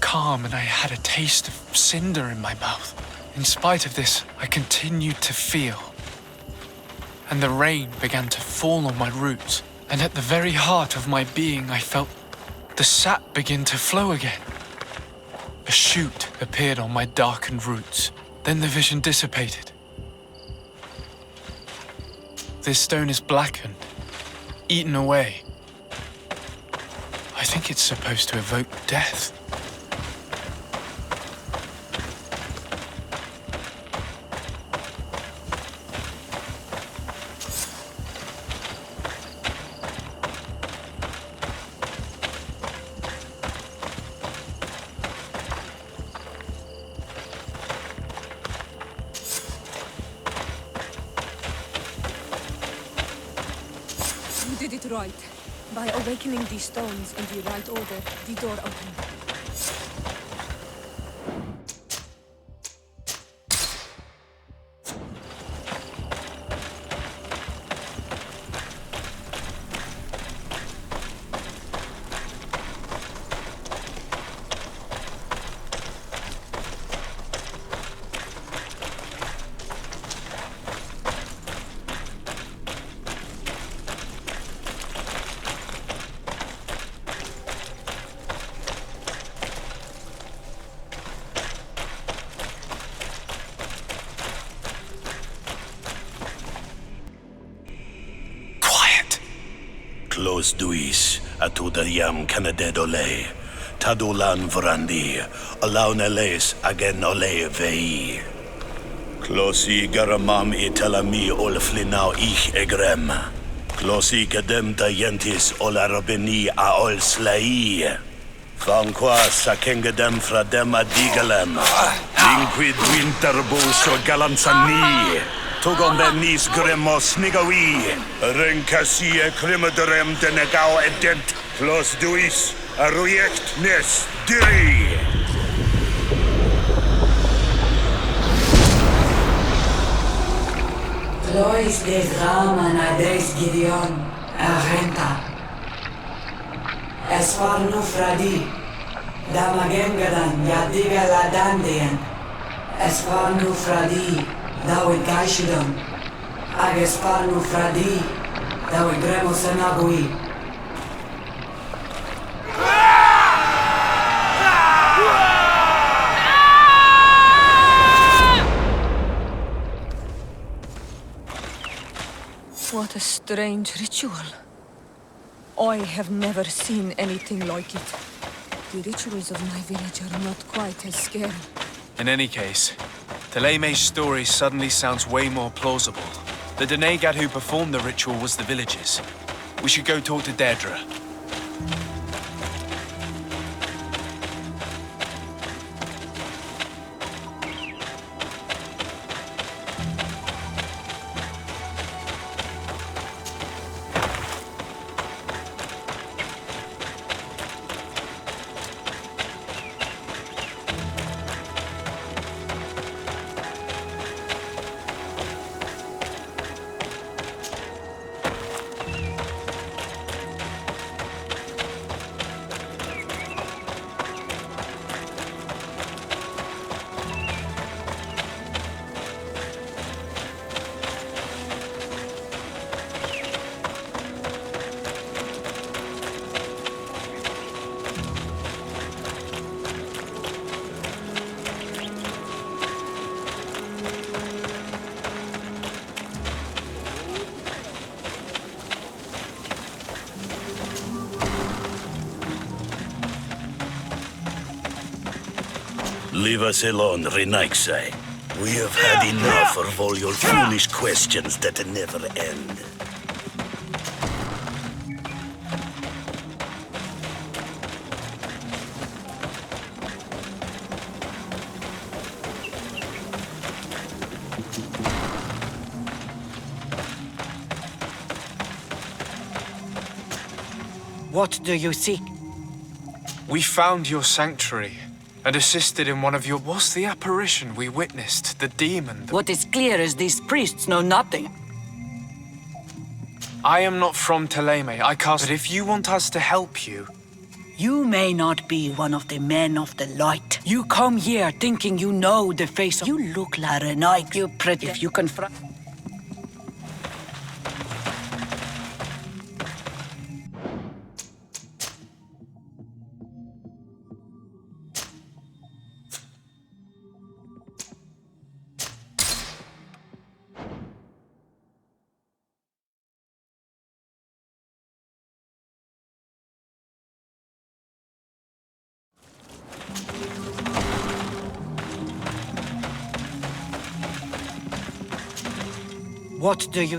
calm, and I had a taste of cinder in my mouth. In spite of this, I continued to feel. And the rain began to fall on my roots, and at the very heart of my being, I felt the sap begin to flow again. A shoot appeared on my darkened roots. Then the vision dissipated. This stone is blackened, eaten away. I think it's supposed to evoke death. You did it right. By awakening these stones in the right order, the door opened. Close duis, atuda yam canadedole, tadulan vrandi, alauneles agen ole vei. Closi garamam italami olflinau ich egrem. Closi cadem tayentis olarabeni a ol slai. Fanqua sakengedem fradem adigalem. Linquid winterbus o galanzani. Tugombenis gremos nigawi. Renkasie krimaderem denegao edent. Clos duis aruject nes diri. Lois des Raman ades Gideon, Argenta. Esfar Nufradi, Damagengadan, Yadiga Ladandian. Esfar Nufradi, Dawi Gaishidon. Agespar Nufradi, Dawi Gremosenabui. What a strange ritual. I have never seen anything like it. The rituals of my village are not quite as scary. In any case, Teleme's story suddenly sounds way more plausible. The Denegad who performed the ritual was the villagers. We should go talk to Deirdre. Leave us alone, Renaixai. We have had enough of all your foolish questions that never end. What do you seek? We found your sanctuary and assisted in one of your... What's the apparition we witnessed? The demon? What is clear is these priests know nothing. I am not from Teleme. I cast... But if you want us to help you... You may not be one of the men of the light. You come here thinking you know the face of... You look like a knight. You pretty... If you confront... What do you...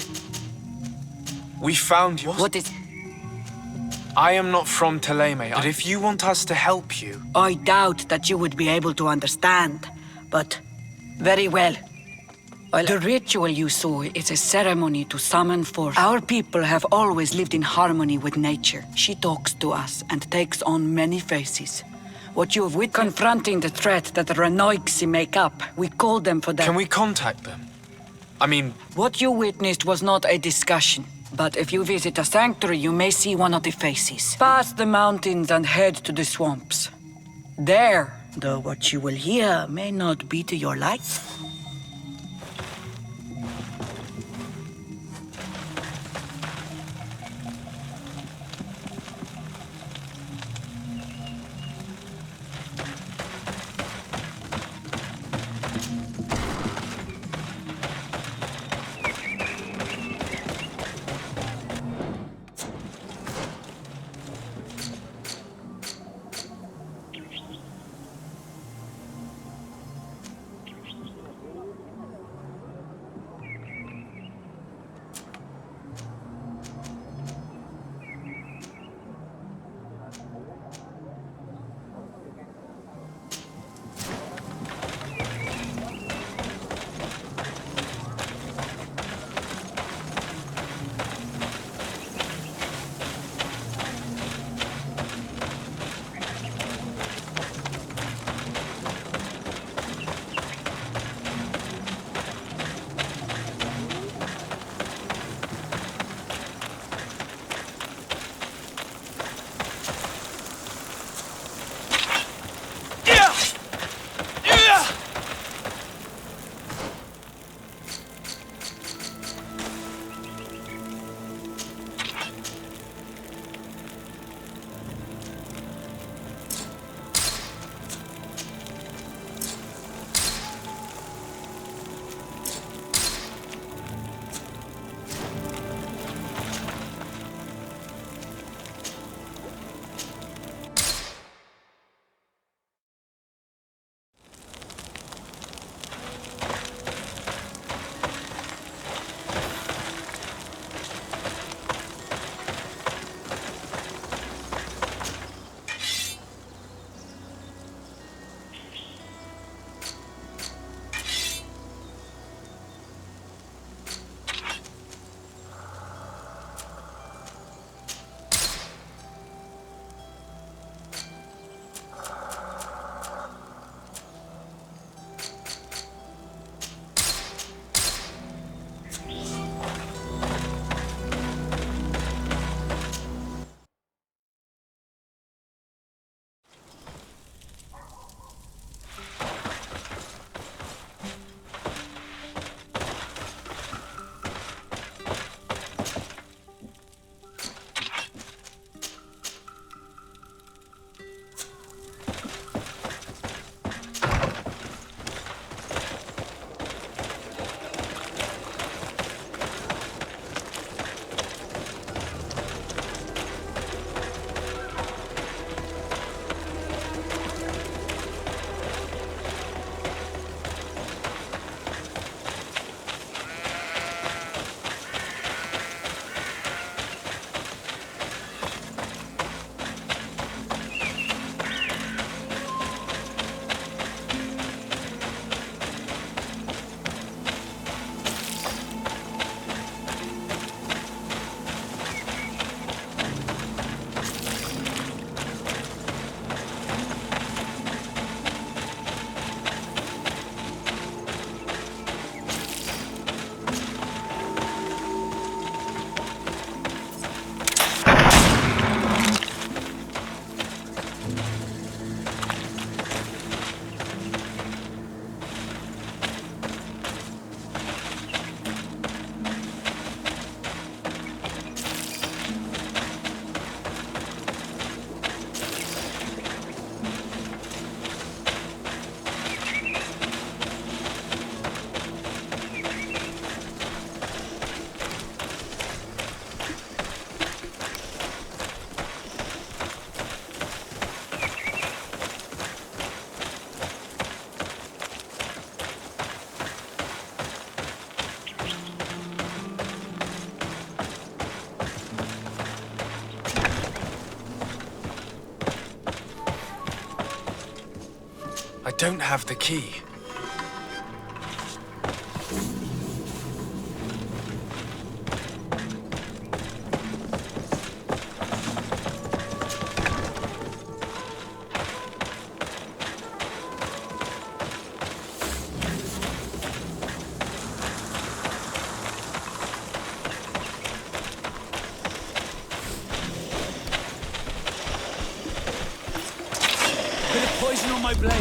We found your... What is... I am not from Teleme, but if you want us to help you... I doubt that you would be able to understand, but... Very well. Well, the ritual you saw is a ceremony to summon forth. Our people have always lived in harmony with nature. She talks to us and takes on many faces. What you have witnessed... Confronting the threat that the Renoixi make up, we call them for that... Can we contact them? I mean... What you witnessed was not a discussion. But if you visit a sanctuary, you may see one of the faces. Pass the mountains and head to the swamps. There, though what you will hear may not be to your liking. don't have the key. Bit of poison on my blade.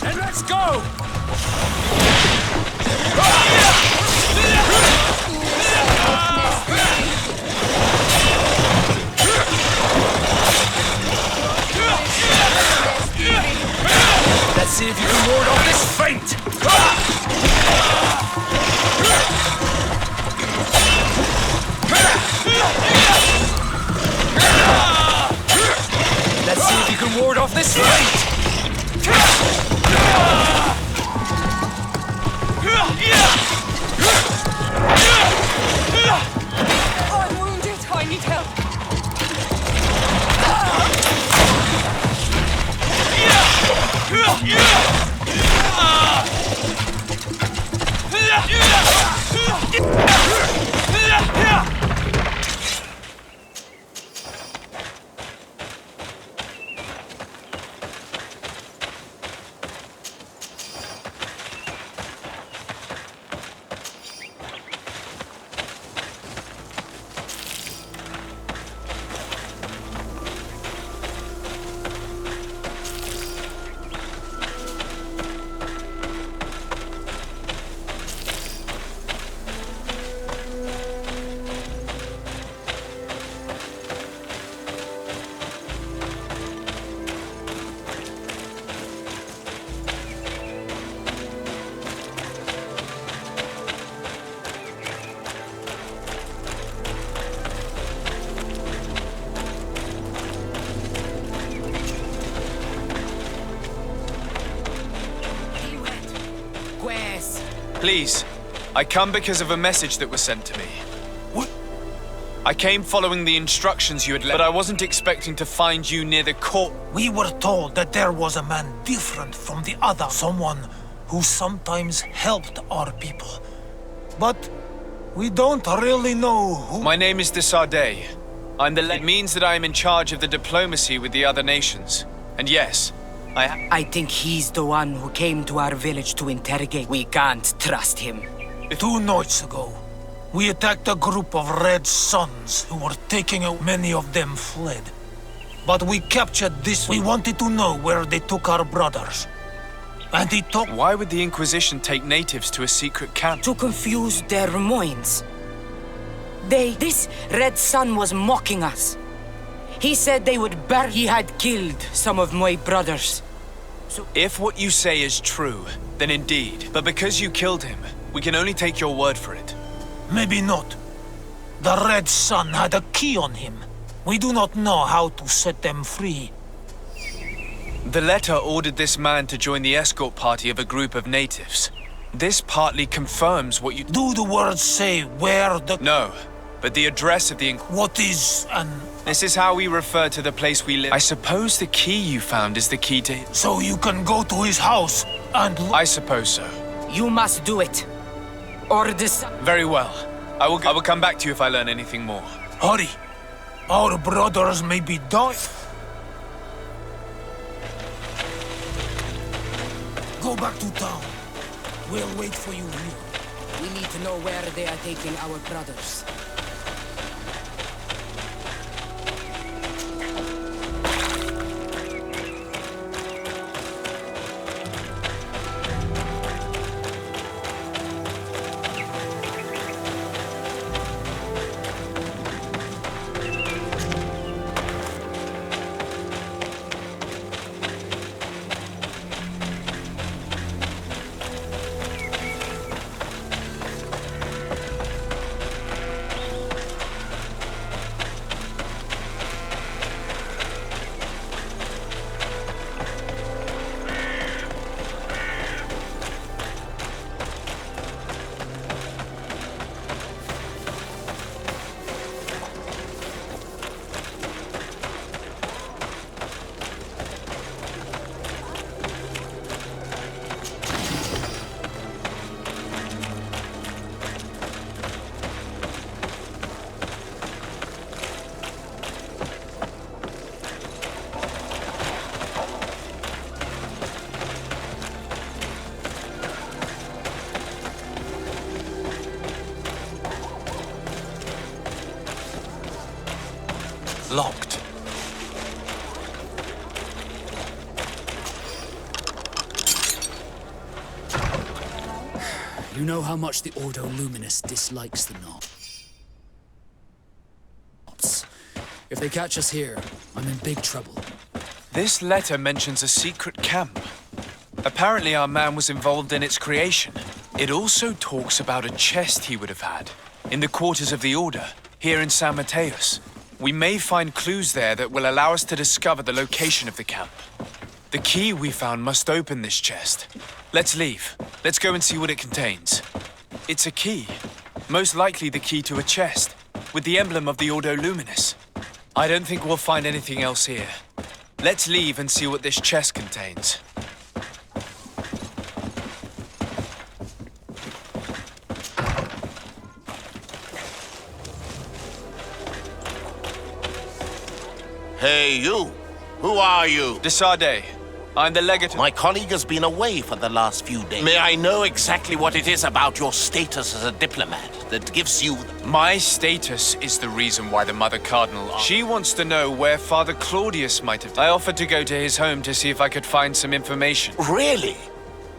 And let's go! Let's see if you can ward off this feint! Let's see if you can ward off this feint! I'm wounded. I need help. Please, I come because of a message that was sent to me. What? I came following the instructions you had left, but I wasn't expecting to find you near the court. We were told that there was a man different from the other, someone who sometimes helped our people. But we don't really know who... My name is de Sardet. It means that I am in charge of the diplomacy with the other nations. And yes, I think he's the one who came to our village to interrogate. We can't trust him. 2 nights ago, we attacked a group of Red Sons who were taking out. Many of them fled. But we captured this. We wanted to know where they took our brothers. And he took... Why would the Inquisition take natives to a secret camp? To confuse their minds. This Red Sun was mocking us. He said they would bury. He had killed some of my brothers. So if what you say is true, then indeed. But because you killed him, we can only take your word for it. Maybe not. The Red Sun had a key on him. We do not know how to set them free. The letter ordered this man to join the escort party of a group of natives. This partly confirms what you... Do the words say where the... No, but the address of the... What is an... This is how we refer to the place we live. I suppose the key you found is the key to... So you can go to his house and... I suppose so. You must do it. Or this... Very well. I will come back to you if I learn anything more. Hurry. Our brothers may be dying. Go back to town. We'll wait for you here. We need to know where they are taking our brothers. Locked. You know how much the Ordo Luminous dislikes the Knots. If they catch us here, I'm in big trouble. This letter mentions a secret camp. Apparently our man was involved in its creation. It also talks about a chest he would have had in the quarters of the Order, here in San Mateus. We may find clues there that will allow us to discover the location of the camp. The key we found must open this chest. Let's leave. Let's go and see what it contains. It's a key. Most likely the key to a chest, with the emblem of the Ordo Luminous. I don't think we'll find anything else here. Let's leave and see what this chest contains. Hey, you! Who are you? Desade. I'm the legate. My colleague has been away for the last few days. May I know exactly what it is about your status as a diplomat that gives you... My status is the reason why the Mother Cardinal... She wants to know where Father Claudius might have... I offered to go to his home to see if I could find some information. Really?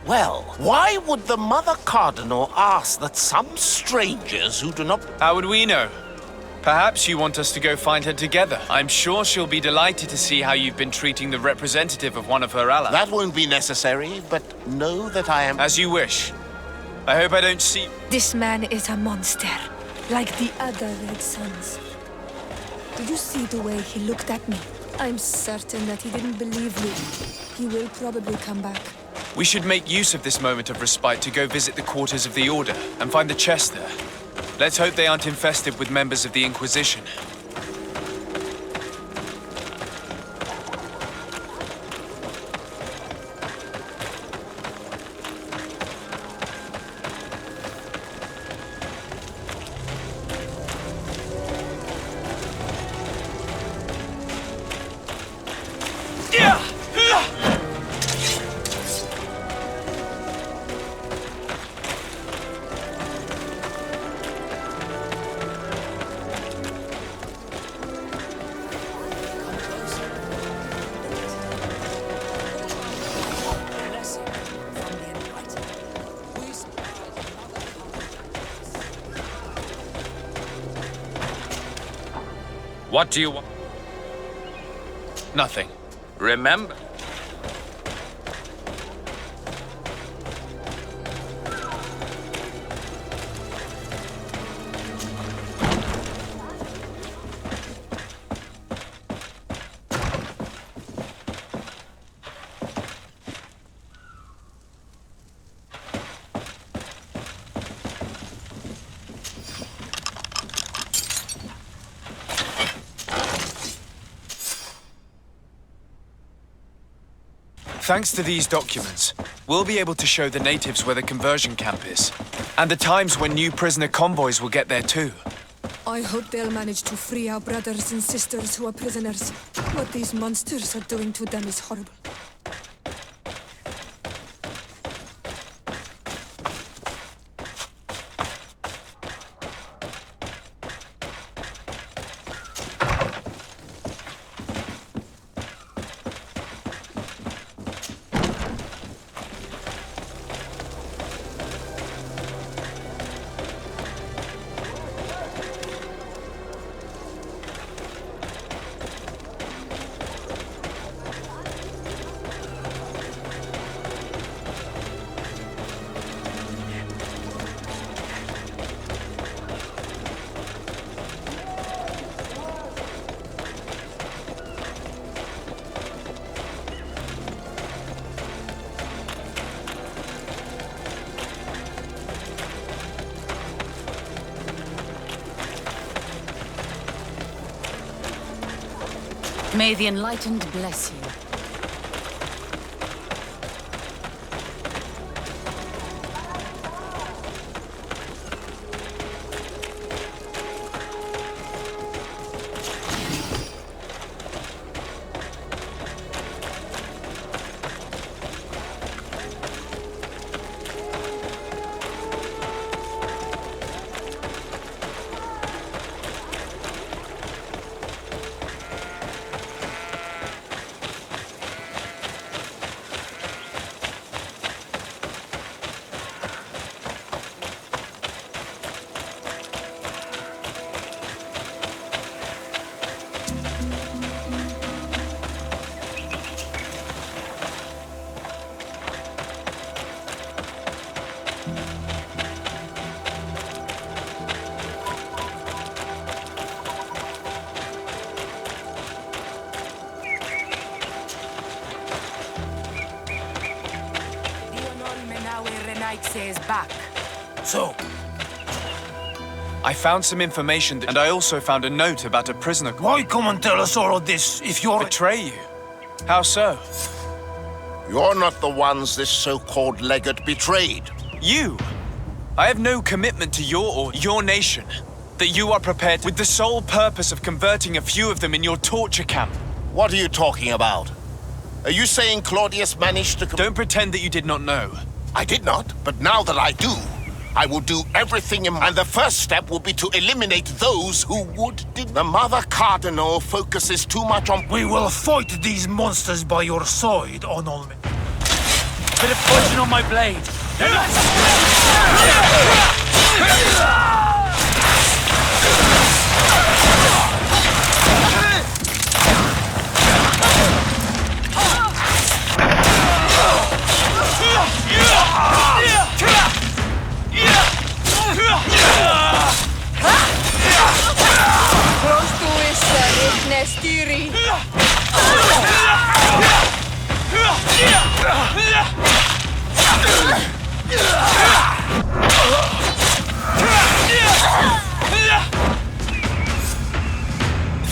Well, why would the Mother Cardinal ask that some strangers who do not... How would we know? Perhaps you want us to go find her together. I'm sure she'll be delighted to see how you've been treating the representative of one of her allies. That won't be necessary, but know that I am... As you wish. I hope I don't see... This man is a monster, like the other Red Sons. Did you see the way he looked at me? I'm certain that he didn't believe me. He will probably come back. We should make use of this moment of respite to go visit the quarters of the Order and find the chest there. Let's hope they aren't infested with members of the Inquisition. What do you want? Nothing. Remember. Thanks to these documents, we'll be able to show the natives where the conversion camp is, and the times when new prisoner convoys will get there too. I hope they'll manage to free our brothers and sisters who are prisoners. What these monsters are doing to them is horrible. May the Enlightened bless you. Renaixe is back. So, I found some information, and I also found a note about a prisoner. why come and tell us all of this if you're... Betray you? How so? You're not the ones this so-called legate betrayed. You! I have no commitment to your nation. That you are prepared with the sole purpose of converting a few of them in your torture camp. What are you talking about? Are you saying Claudius managed to... Don't pretend that you did not know. I did not, but now that I do, I will do everything in... And the first step will be to eliminate those who would... The Mother Cardinal focuses too much on... We will fight these monsters by your side, Onolme. Bit of poison on my blade.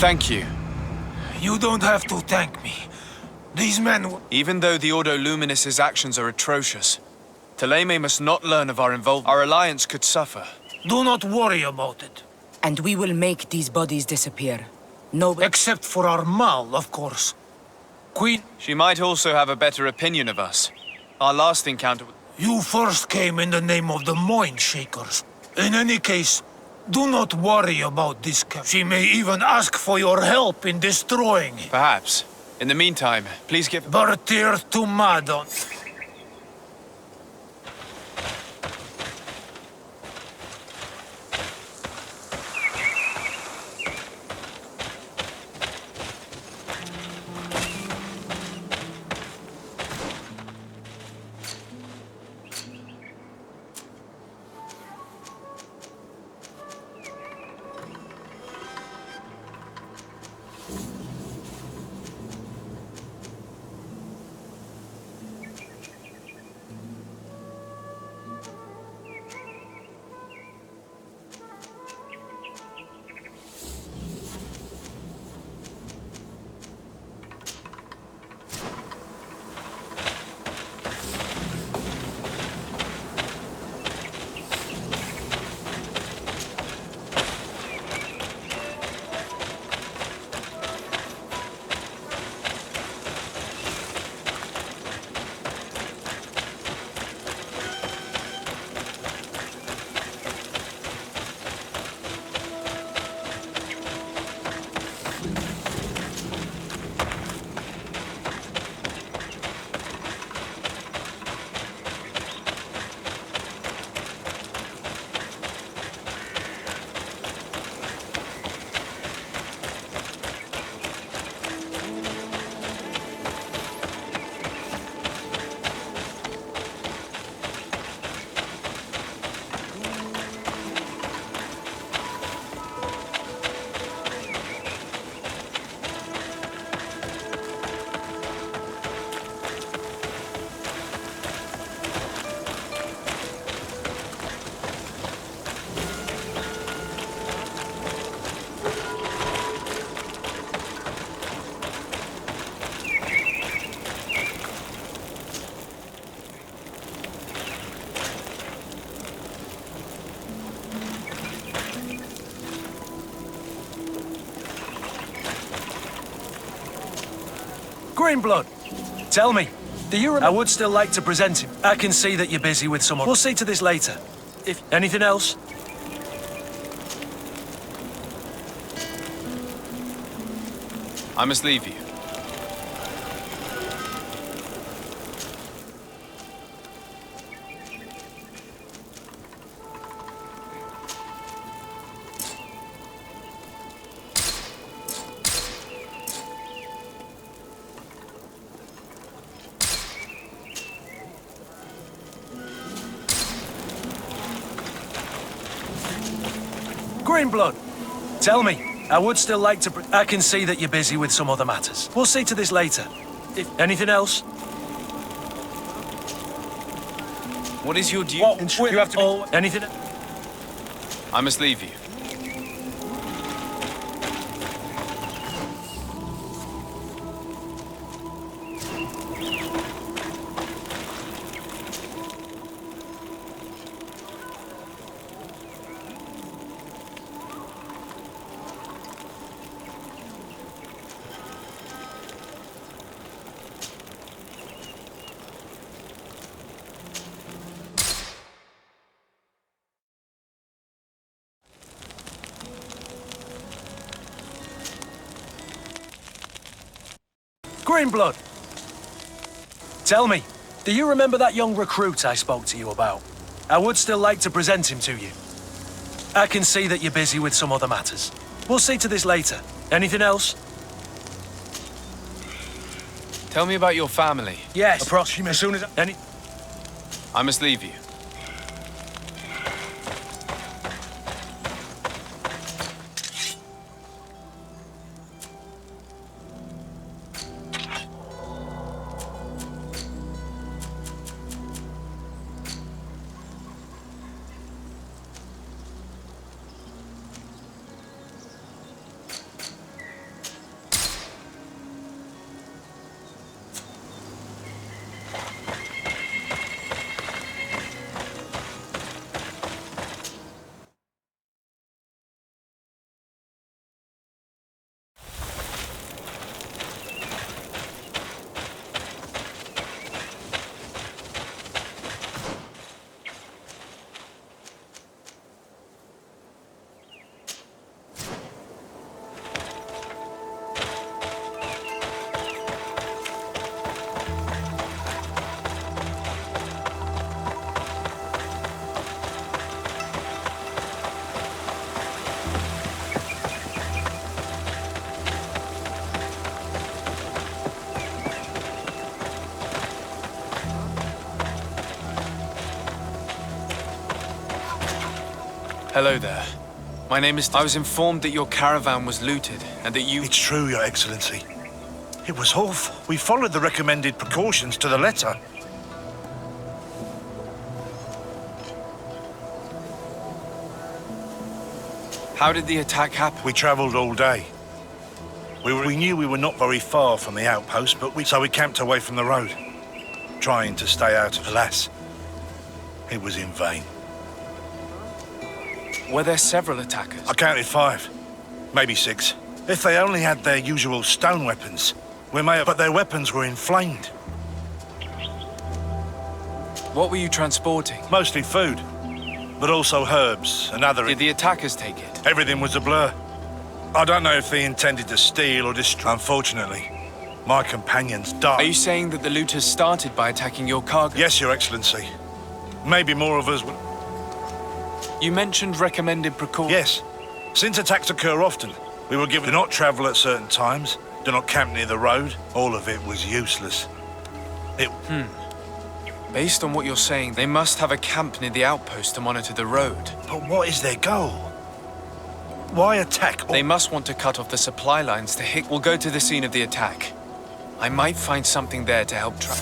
Thank you. You don't have to thank me. These men... Even though the Ordo Luminis's actions are atrocious, Thélème must not learn of our involvement. Our alliance could suffer. Do not worry about it. And we will make these bodies disappear. No... Except for our Mal, of course. Queen... She might also have a better opinion of us. Our last encounter... You first came in the name of the Mind Shakers. In any case, do not worry about this camp. She may even ask for your help in destroying it. Perhaps. In the meantime, please give... Bertir to Madon. Greenblood, tell me, do you remember? I would still like to present him. I can see that you're busy with someone. We'll see to this later. If anything else? I must leave you. Greenblood, tell me, I would still like to... I can see that you're busy with some other matters. We'll see to this later. If anything else? What is your duty? You have to... Anything? I must leave you. Greenblood! Tell me, do you remember that young recruit I spoke to you about? I would still like to present him to you. I can see that you're busy with some other matters. We'll see to this later. Anything else? Tell me about your family. Yes. Approximately as soon as... I must leave you. Hello there. My name is... I was informed that your caravan was looted and that you... It's true, Your Excellency. It was awful. We followed the recommended precautions to the letter. How did the attack happen? We travelled all day. We knew we were not very far from the outpost, but so we camped away from the road, trying to stay out of... Alas, it was in vain. Were there several attackers? I counted 5, maybe 6. If they only had their usual stone weapons, we may have... But their weapons were inflamed. What were you transporting? Mostly food, but also herbs and other... Did the attackers take it? Everything was a blur. I don't know if they intended to steal or destroy. Unfortunately, my companions died. Are you saying that the looters started by attacking your cargo? Yes, Your Excellency. Maybe more of us would... You mentioned recommended precautions. Yes. Since attacks occur often, we were given... Do not travel at certain times, do not camp near the road. All of it was useless. Based on what you're saying, they must have a camp near the outpost to monitor the road. But what is their goal? Why attack? They must want to cut off the supply lines to hit... We'll go to the scene of the attack. I might find something there to help track...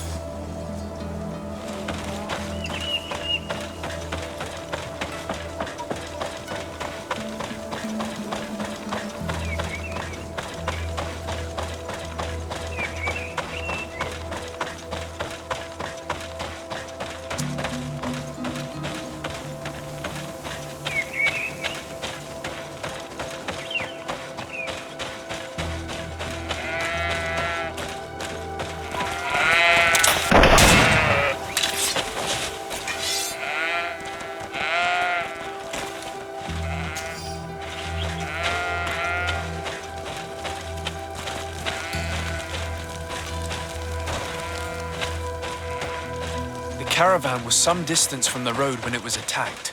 The caravan was some distance from the road when it was attacked.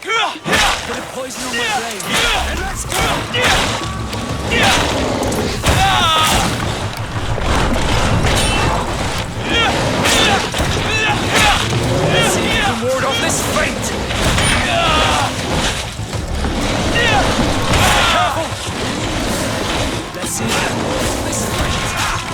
Put a poison on my brain. And let's go! Let's see if you can ward off this fate! Careful! Let's see if you can ward off this fate!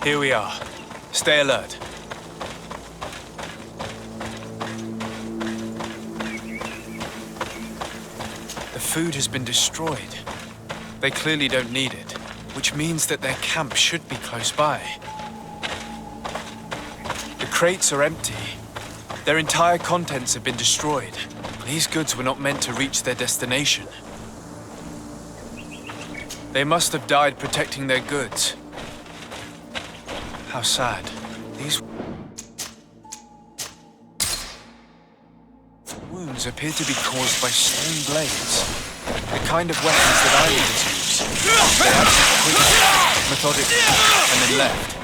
Here we are. Stay alert. The food has been destroyed. They clearly don't need it, which means that their camp should be close by. The crates are empty. Their entire contents have been destroyed. These goods were not meant to reach their destination. They must have died protecting their goods. How sad. These wounds appear to be caused by stone blades. The kind of weapons that islanders use. They acted quickly, methodically, and then left.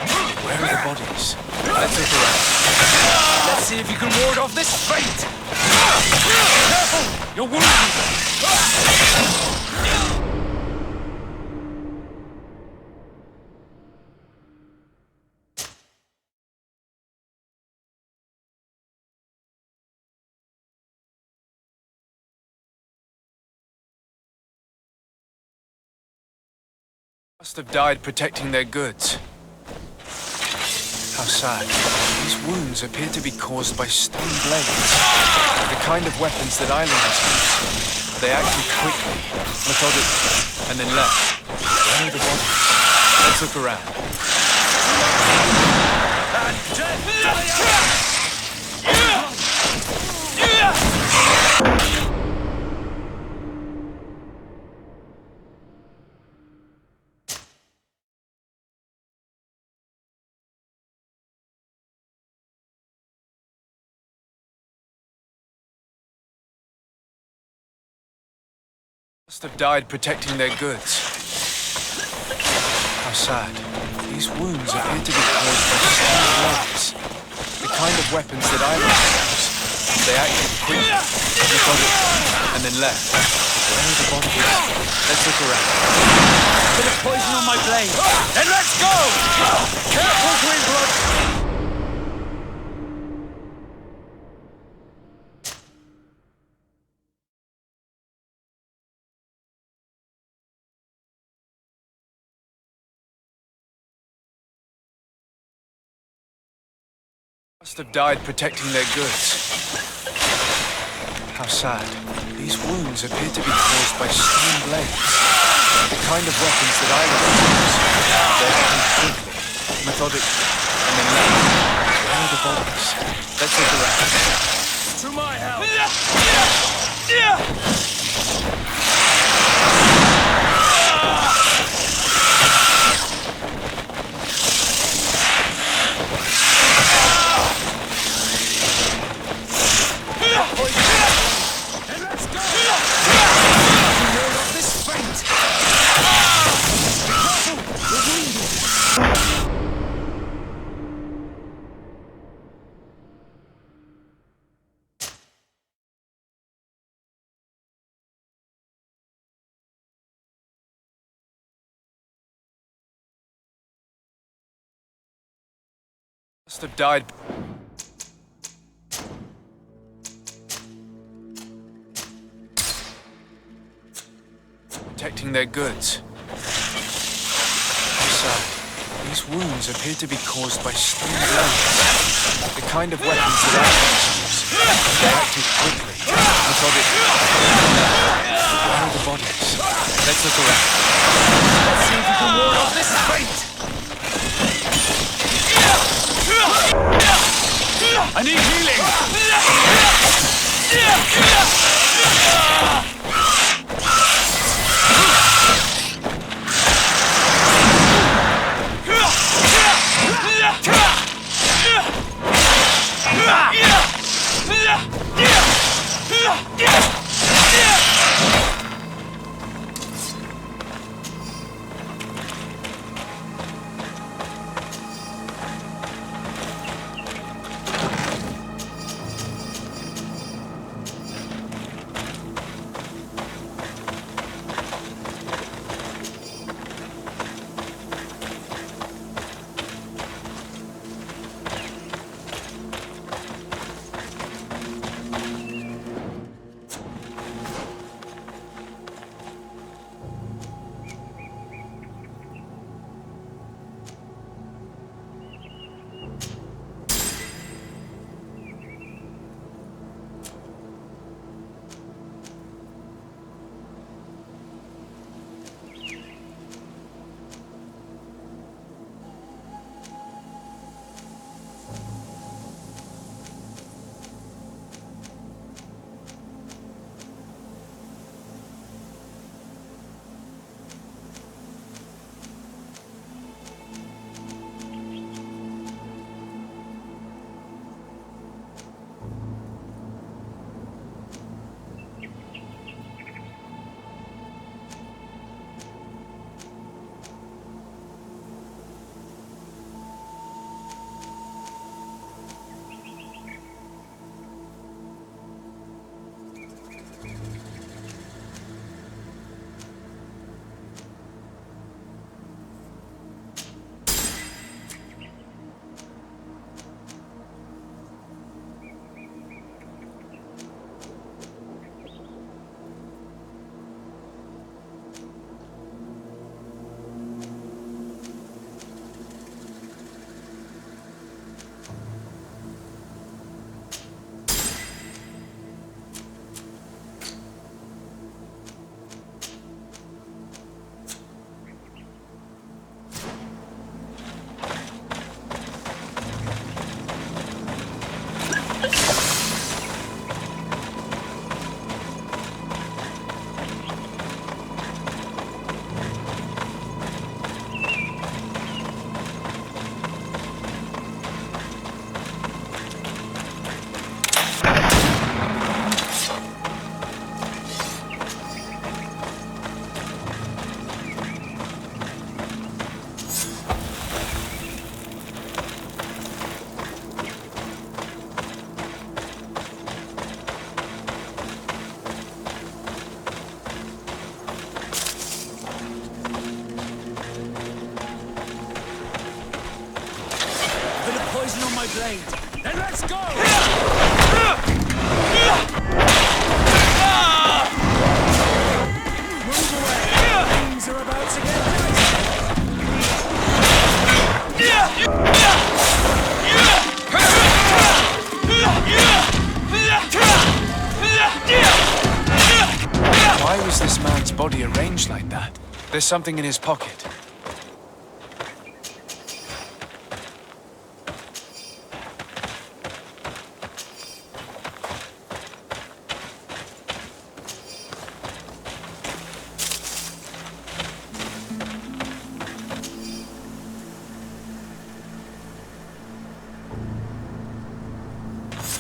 Where are the bodies? Let's look around. Let's see if you can ward off this fate! Careful! You're wounded! Must have died protecting their goods. How sad. These wounds appear to be caused by stone blades. The kind of weapons that islanders use. They acted quickly, methodically, and then left. Where are the bodies? Let's look around. Must have died protecting their goods. How sad. These wounds appear to be caused by stone blades. The kind of weapons that islanders use. They acted quickly, methodically, and then left. Where are the bodies? Let's look around. Bit of poison on my blade. Then let's go! Careful, Greenblood! Must have died protecting their goods. How sad. These wounds appear to be caused by stone blades. The kind of weapons that islanders use. They acted quickly, methodically, and then left. Where are the bodies? Let's look around. To my help! Must have died. Protecting their goods. So, these wounds appear to be caused by stone blades. The kind of weapons that islanders use. They acted quickly, methodically. Where are the bodies? Let's look around. Let's see if we can ward off this fate! I need healing! my blade. Then let's go! Move away. Things are about to get Why was this man's body arranged like that? There's something in his pocket.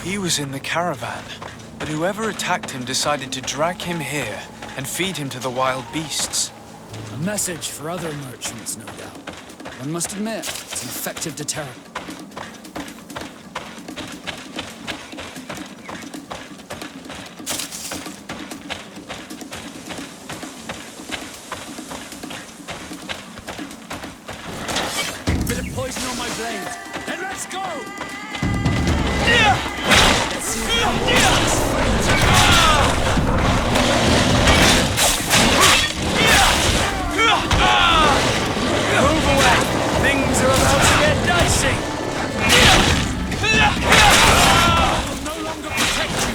He was in the caravan, but whoever attacked him decided to drag him here and feed him to the wild beasts. a message for other merchants, no doubt. One must admit, it's an effective deterrent. Bit of poison on my blade. Then let's go! Let's see if we can walk this Move away! Things are about to get dicey! will no longer protect you.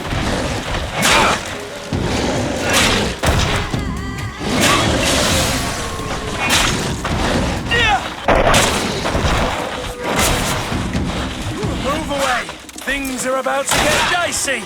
Move away! Things are about to get dicey!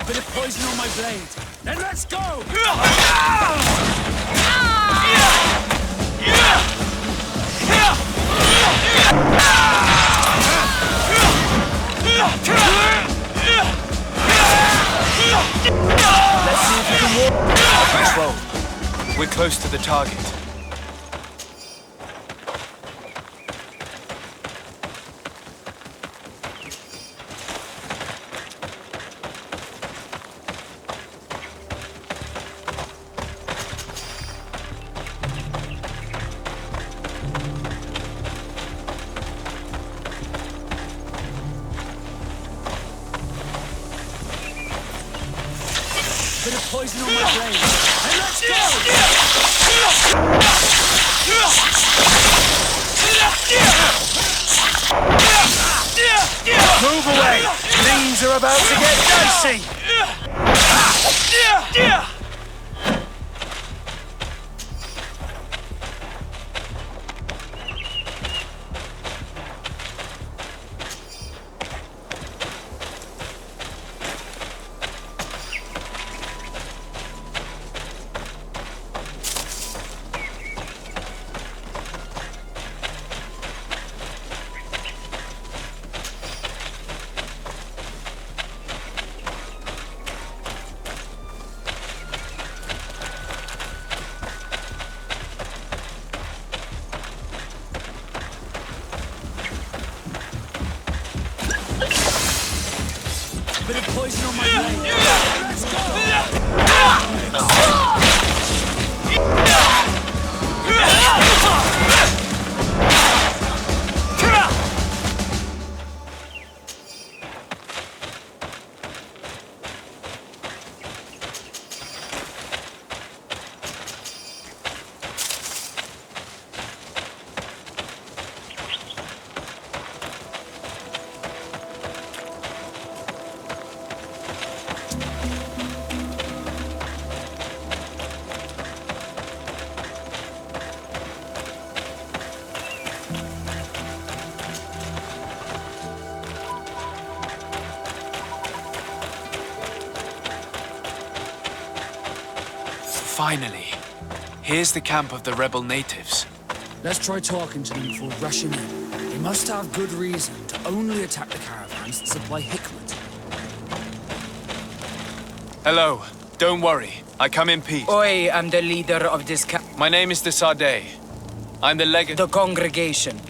Bit of poison on my blade. Then let's go! Let's see if we can walk. Control. We're close to the target. Bit of poison on my blade. And let's go! Move away! Things are about to get dicey! Finally. Here's the camp of the rebel natives. Let's try talking to them before rushing in. They must have good reason to only attack the caravans that supply Hikmet. Hello. Don't worry. I come in peace. I am the leader of this My name is the Sade. I'm the legate. The congregation.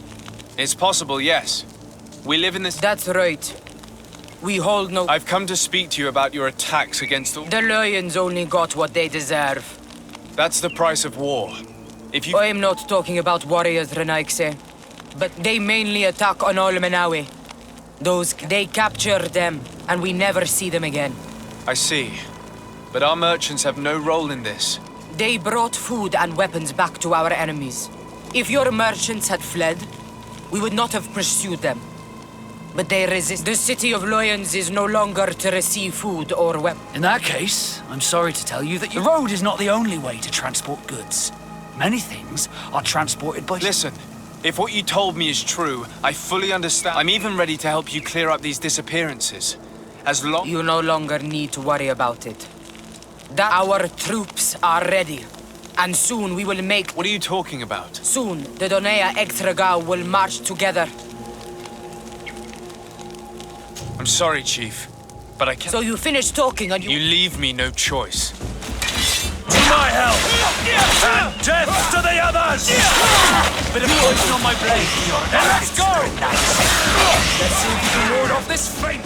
It's possible, yes. We live in this... That's right. We hold no... I've come to speak to you about your attacks against the... The lions only got what they deserve. That's the price of war. If you... I'm not talking about warriors, Renaikse. But they mainly attack on Olmenawi. They capture them, and we never see them again. I see. But our merchants have no role in this. They brought food and weapons back to our enemies. If your merchants had fled, we would not have pursued them. But they resist. The city of lions is no longer to receive food or weapons. In that case, I'm sorry to tell you that the road is not the only way to transport goods. Many things are transported by... Listen, if what you told me is true, I fully understand. I'm even ready to help you clear up these disappearances. As long... You no longer need to worry about it. Our troops are ready. And soon we will make... What are you talking about? Soon, the Donea Ektragao will march together. I'm sorry, Chief, but I can't... So you finish talking and You leave me no choice. To my help! And death to the others! Bit of poison on my blade. Then let's go! Let's see if we can ward off this feint!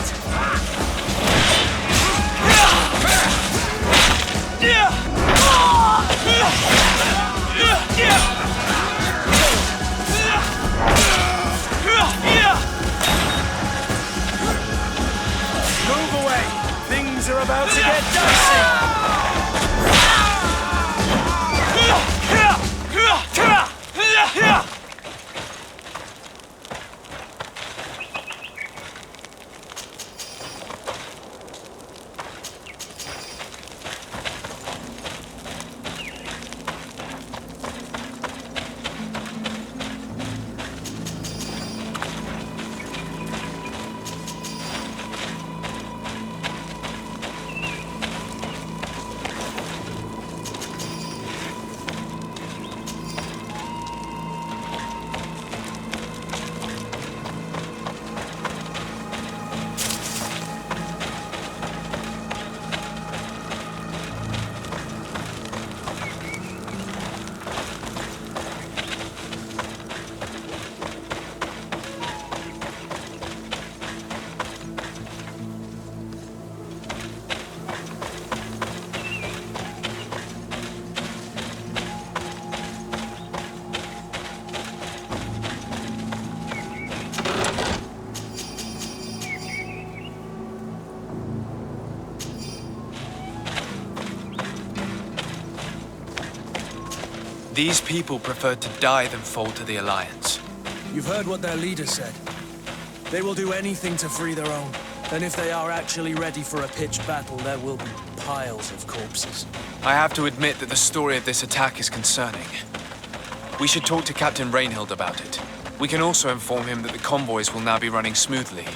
Move away! Things are about to get dicey! These people preferred to die than fall to the Alliance. You've heard what their leader said. They will do anything to free their own. And if they are actually ready for a pitched battle, there will be piles of corpses. I have to admit that the story of this attack is concerning. We should talk to Captain Rainhild about it. We can also inform him that the convoys will now be running smoothly.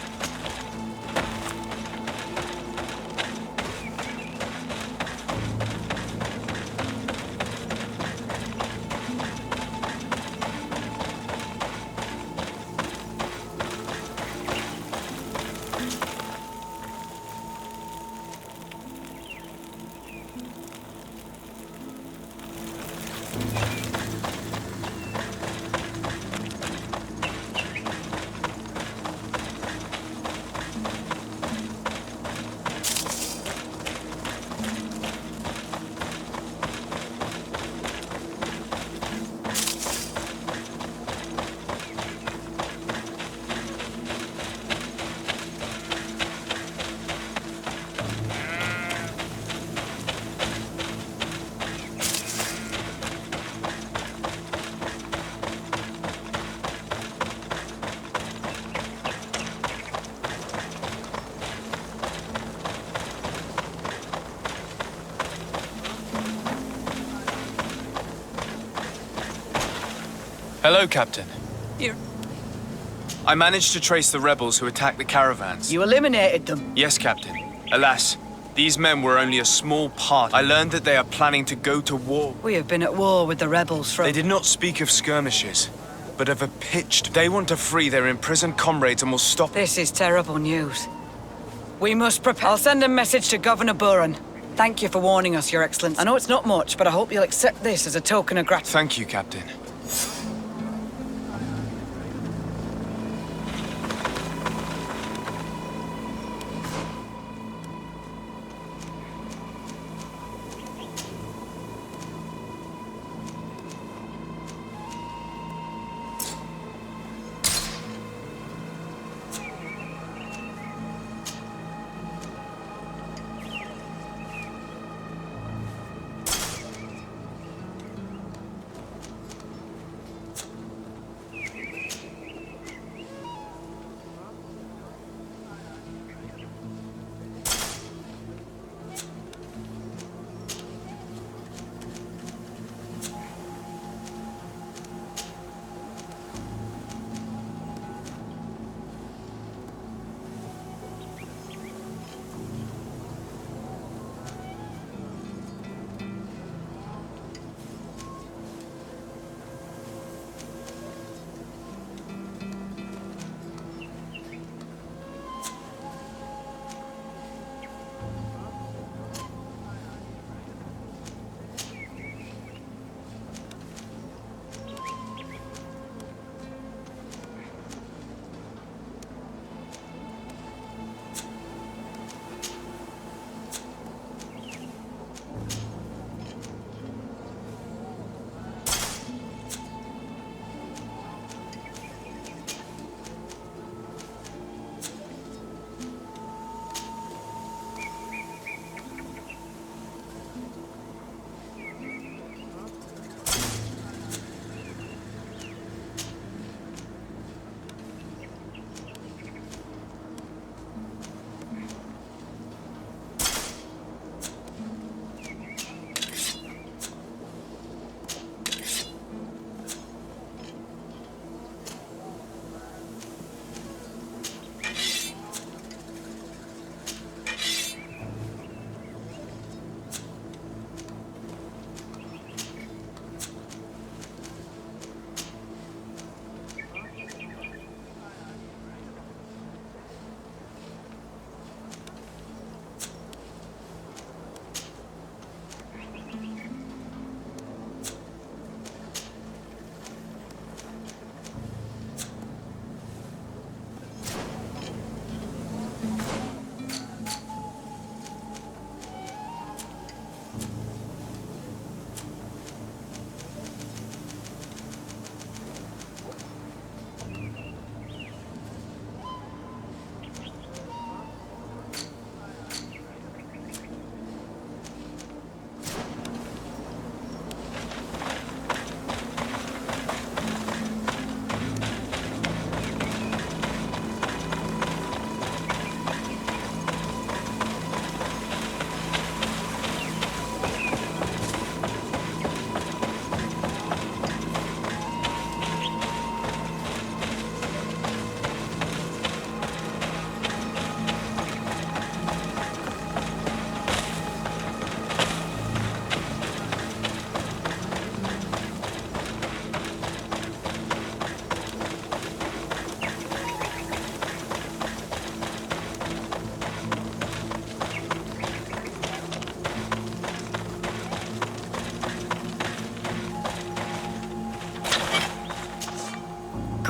Hello, Captain. Here. I managed to trace the rebels who attacked the caravans. You eliminated them? Yes, Captain. Alas, These men were only a small part. I learned that they are planning to go to war. We have been at war with the rebels from... They did not speak of skirmishes, but of a pitched... They want to free their imprisoned comrades and will stop... This is terrible news. We must prepare. I'll send a message to Governor Buran. Thank you for warning us, Your Excellency. I know it's not much, but I hope you'll accept this as a token of gratitude. Thank you, Captain.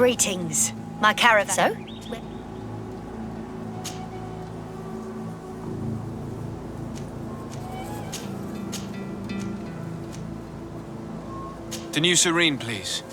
Greetings. My caravan. So? The new Serene, please.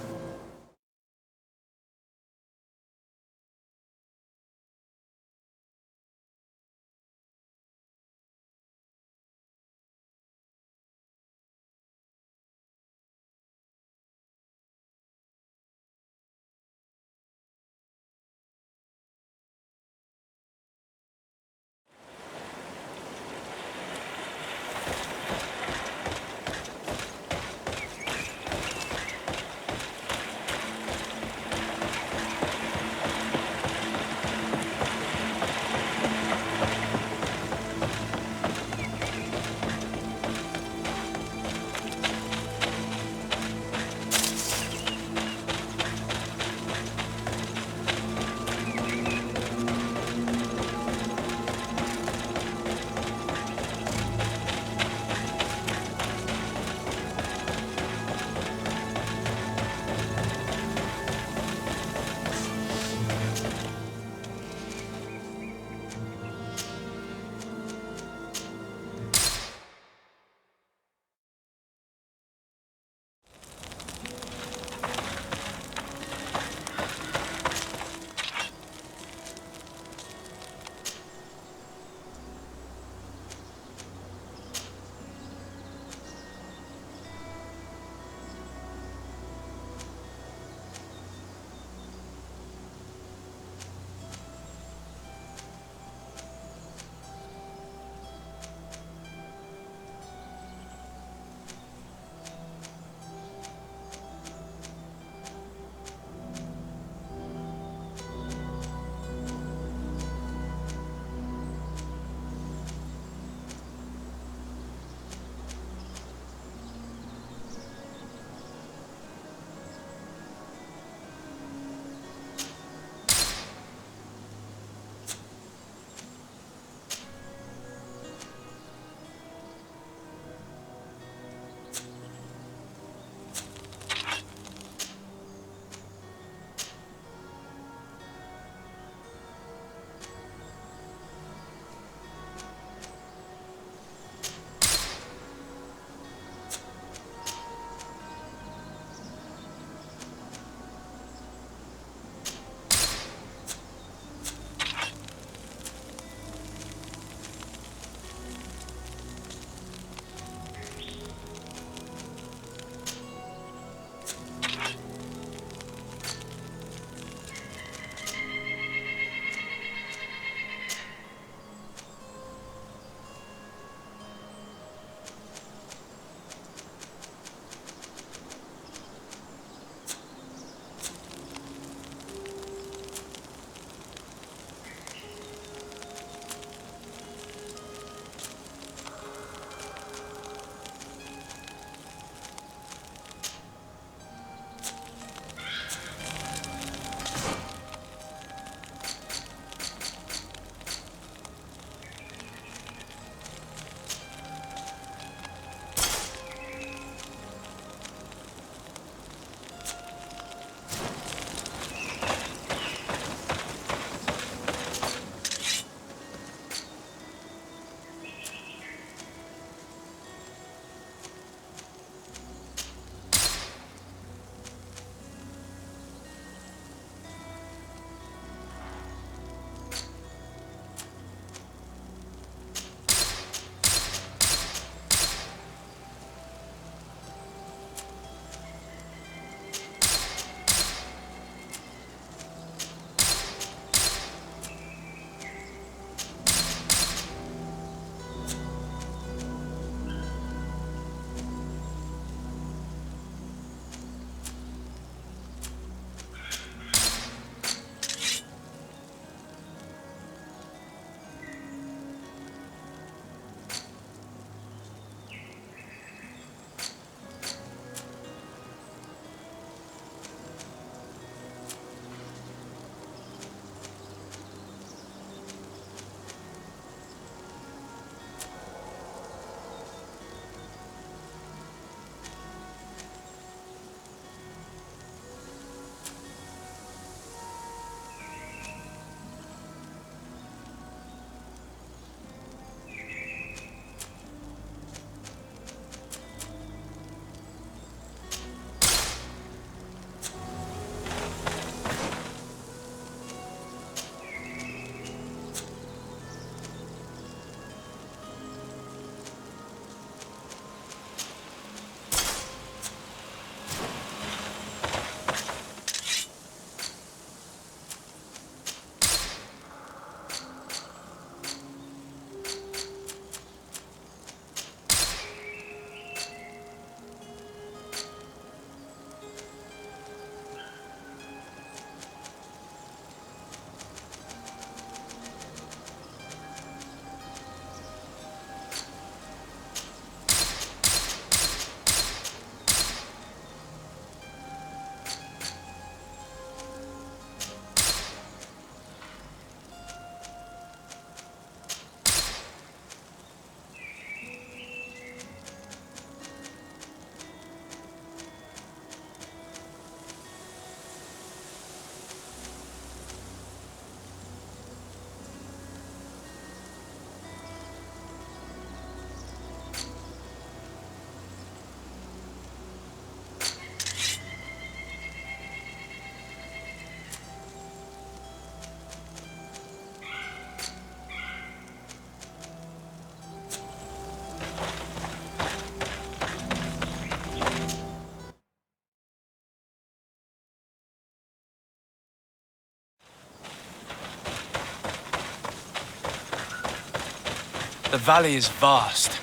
valley is vast.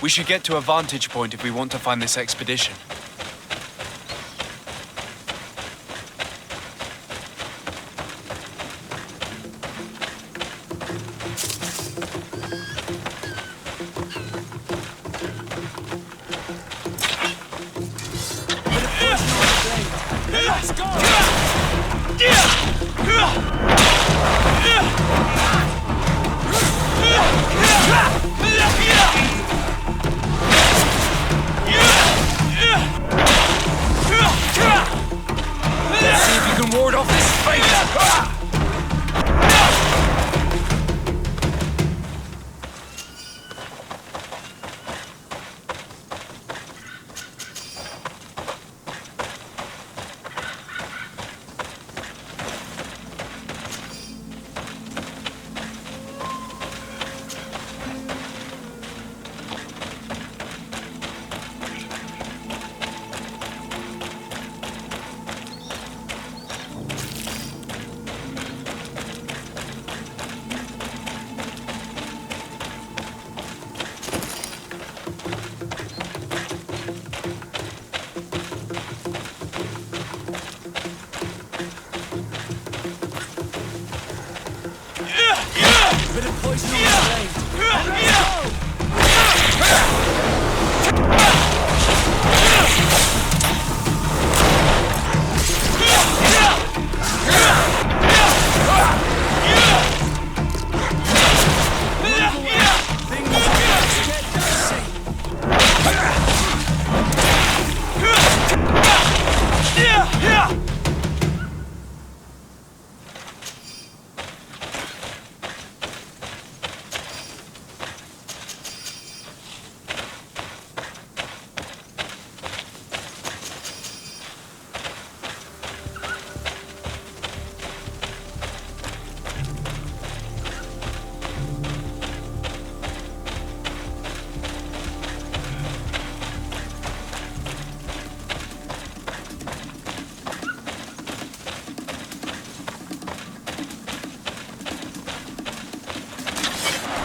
We should get to a vantage point if we want to find this expedition. Let's go! Let's see if you can ward off this fate!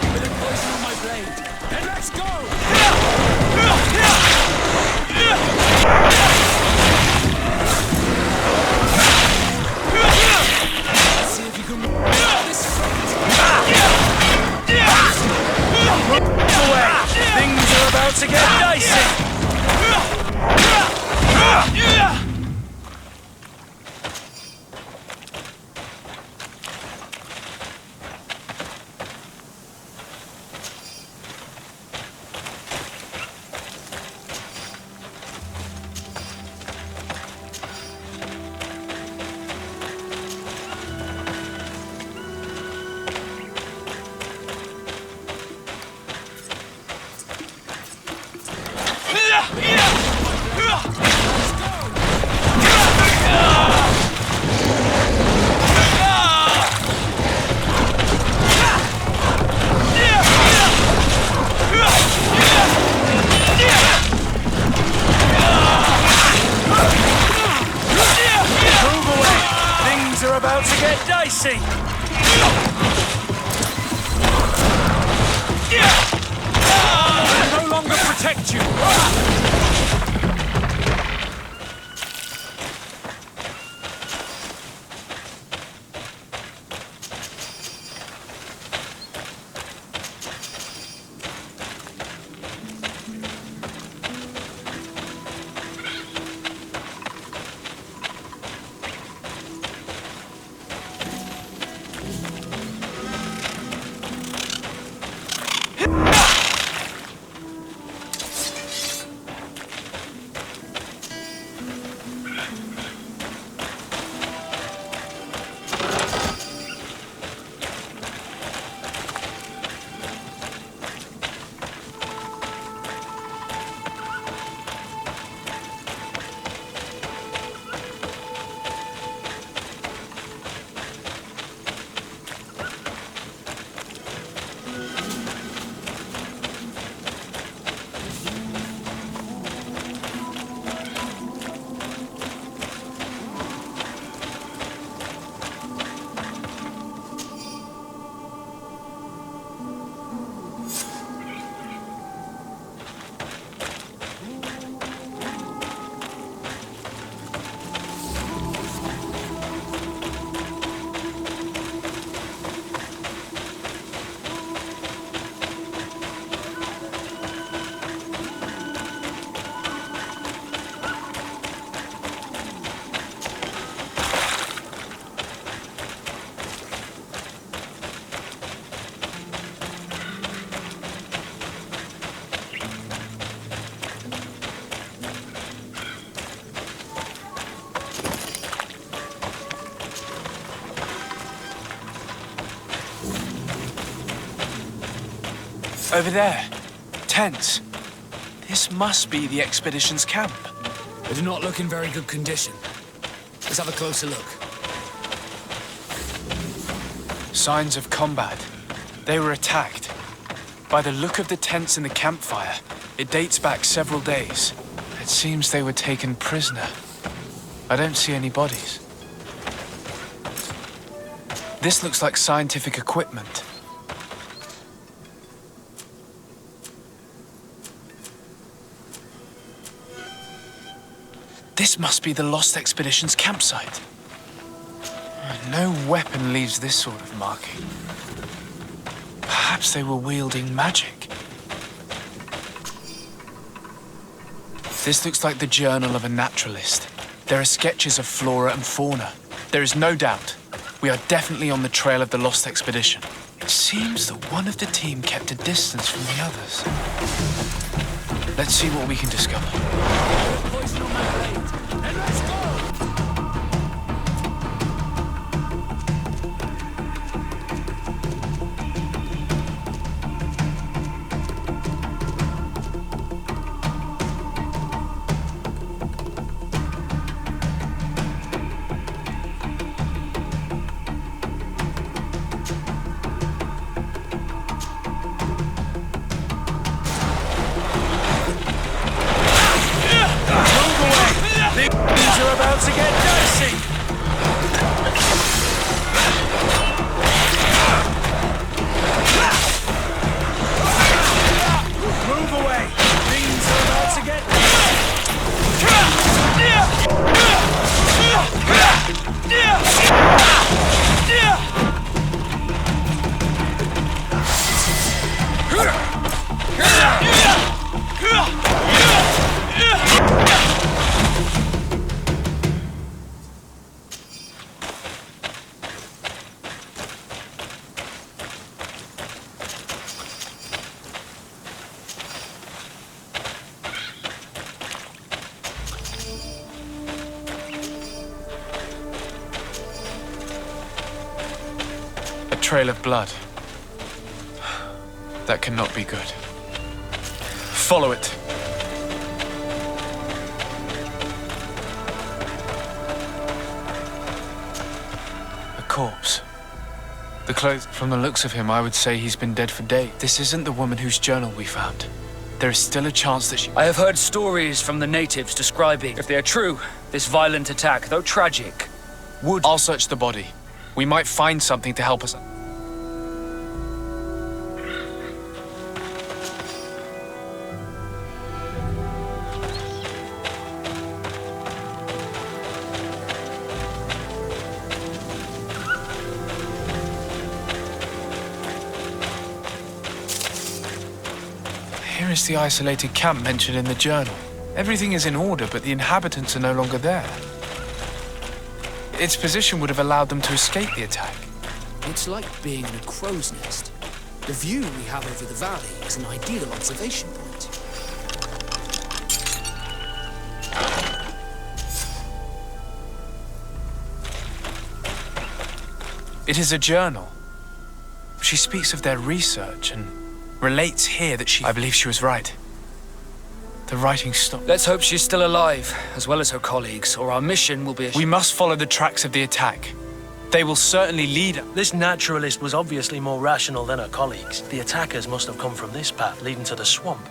Bit of poison on the blade. And let's go! Let's see if you can this away! Things are about to get dicey! About to get dicey! I'll no longer protect you! Over there. Tents. This must be the expedition's camp. They do not look in very good condition. Let's have a closer look. Signs of combat. They were attacked. By the look of the tents in the campfire, it dates back several days. It seems they were taken prisoner. I don't see any bodies. This looks like scientific equipment. This must be the Lost Expedition's campsite. No weapon leaves this sort of marking. Perhaps they were wielding magic. This looks like the journal of a naturalist. There are sketches of flora and fauna. There is no doubt. We are definitely on the trail of the Lost Expedition. It seems that one of the team kept a distance from the others. Let's see what we can discover. Trail of blood. That cannot be good. Follow it. A corpse. The clothes. From the looks of him, I would say he's been dead for days. This isn't the woman whose journal we found. There is still a chance that she... I have heard stories from the natives describing, if they are true, this violent attack, though tragic, would... I'll search the body. We might find something to help us. Here is the isolated camp mentioned in the journal. Everything is in order, but the inhabitants are no longer there. Its position would have allowed them to escape the attack. It's like being in a crow's nest. The view we have over the valley is an ideal observation point. It is a journal. She speaks of their research and relates here that I believe she was right. The writing stopped. Let's hope she's still alive, as well as her colleagues, or our mission will be... We must follow the tracks of the attack. They will certainly lead... This naturalist was obviously more rational than her colleagues. The attackers must have come from this path leading to the swamp.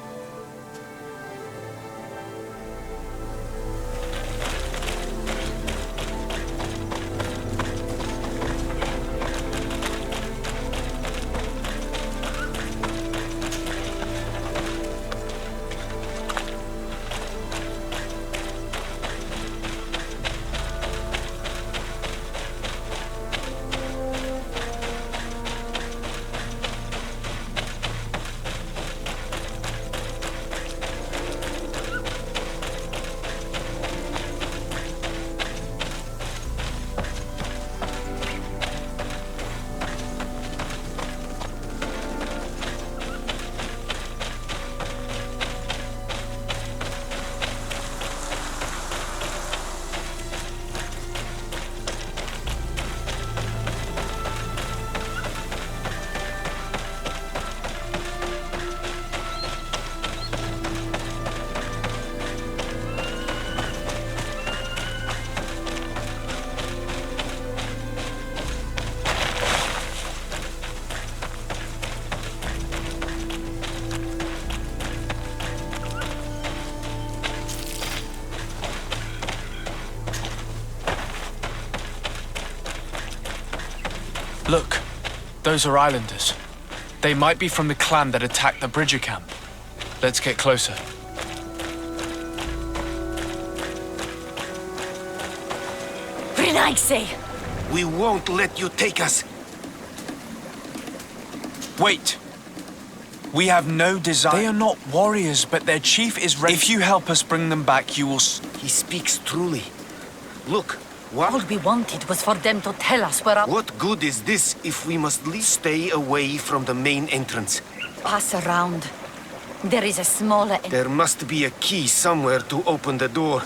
Look, those are islanders. They might be from the clan that attacked the Bridger camp. Let's get closer. Renaigse! We won't let you take us. Wait. We have no desire. They are not warriors, but their chief is ready. If you help us bring them back, you will... He speaks truly. Look, what? All we wanted was for them to tell us where our... What good is this if we must stay away from the main entrance? Pass around. There is a smaller... There must be a key somewhere to open the door.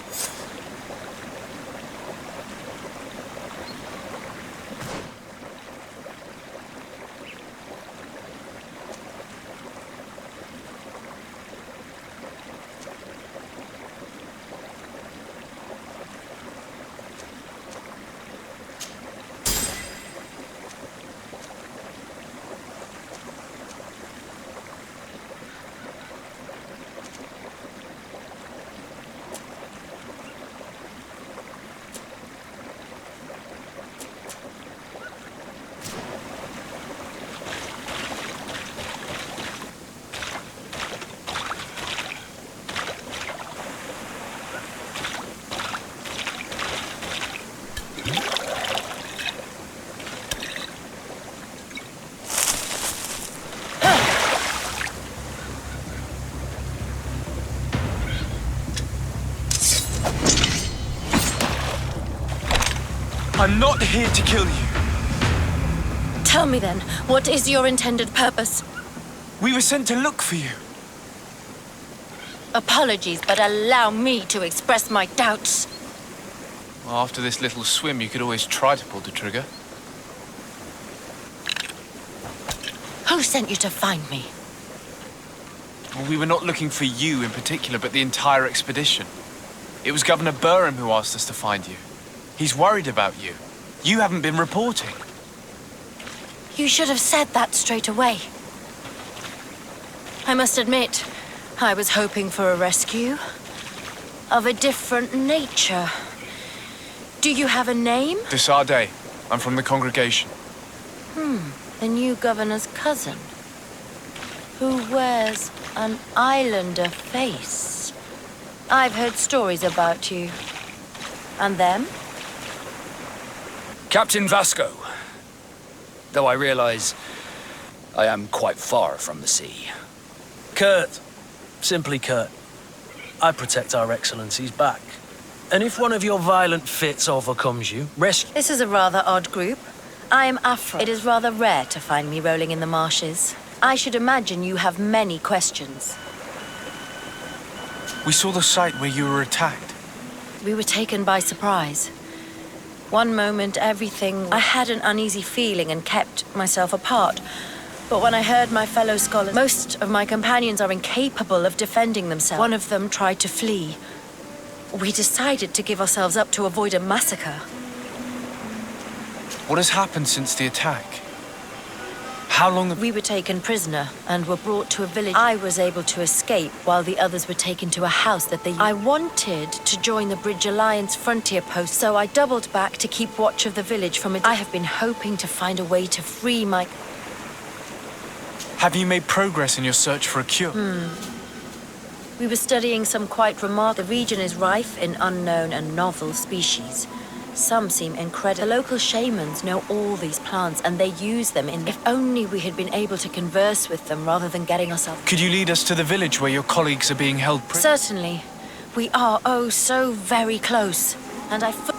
I'm not here to kill you. Tell me then, what is your intended purpose? We were sent to look for you. Apologies, but allow me to express my doubts. Well, after this little swim, you could always try to pull the trigger. Who sent you to find me? Well, we were not looking for you in particular, but the entire expedition. It was Governor Burham who asked us to find you. He's worried about you. You haven't been reporting. You should have said that straight away. I must admit, I was hoping for a rescue of a different nature. Do you have a name? Desade. I'm from the congregation. The new governor's cousin, who wears an islander face. I've heard stories about you. And them? Captain Vasco. Though I realize I am quite far from the sea. Kurt. Simply Kurt. I protect our excellency's back. And if one of your violent fits overcomes you, rescue... This is a rather odd group. I am Afro. It is rather rare to find me rolling in the marshes. I should imagine you have many questions. We saw the site where you were attacked. We were taken by surprise. One moment, everything... I had an uneasy feeling and kept myself apart. But when I heard my fellow scholars... Most of my companions are incapable of defending themselves. One of them tried to flee. We decided to give ourselves up to avoid a massacre. What has happened since the attack? How long have... We were taken prisoner and were brought to a village. I was able to escape while the others were taken to a house that they... I wanted to join the Bridge Alliance frontier post, so I doubled back to keep watch of the village from it. I have been hoping to find a way to free my... Have you made progress in your search for a cure? We were studying some quite remarkable... The region is rife in unknown and novel species. Some seem incredible. The local shamans know all these plants and they use them in... If only we had been able to converse with them rather than getting ourselves... Could you lead us to the village where your colleagues are being held prisoner? Certainly. We are, oh, so very close. And I fully...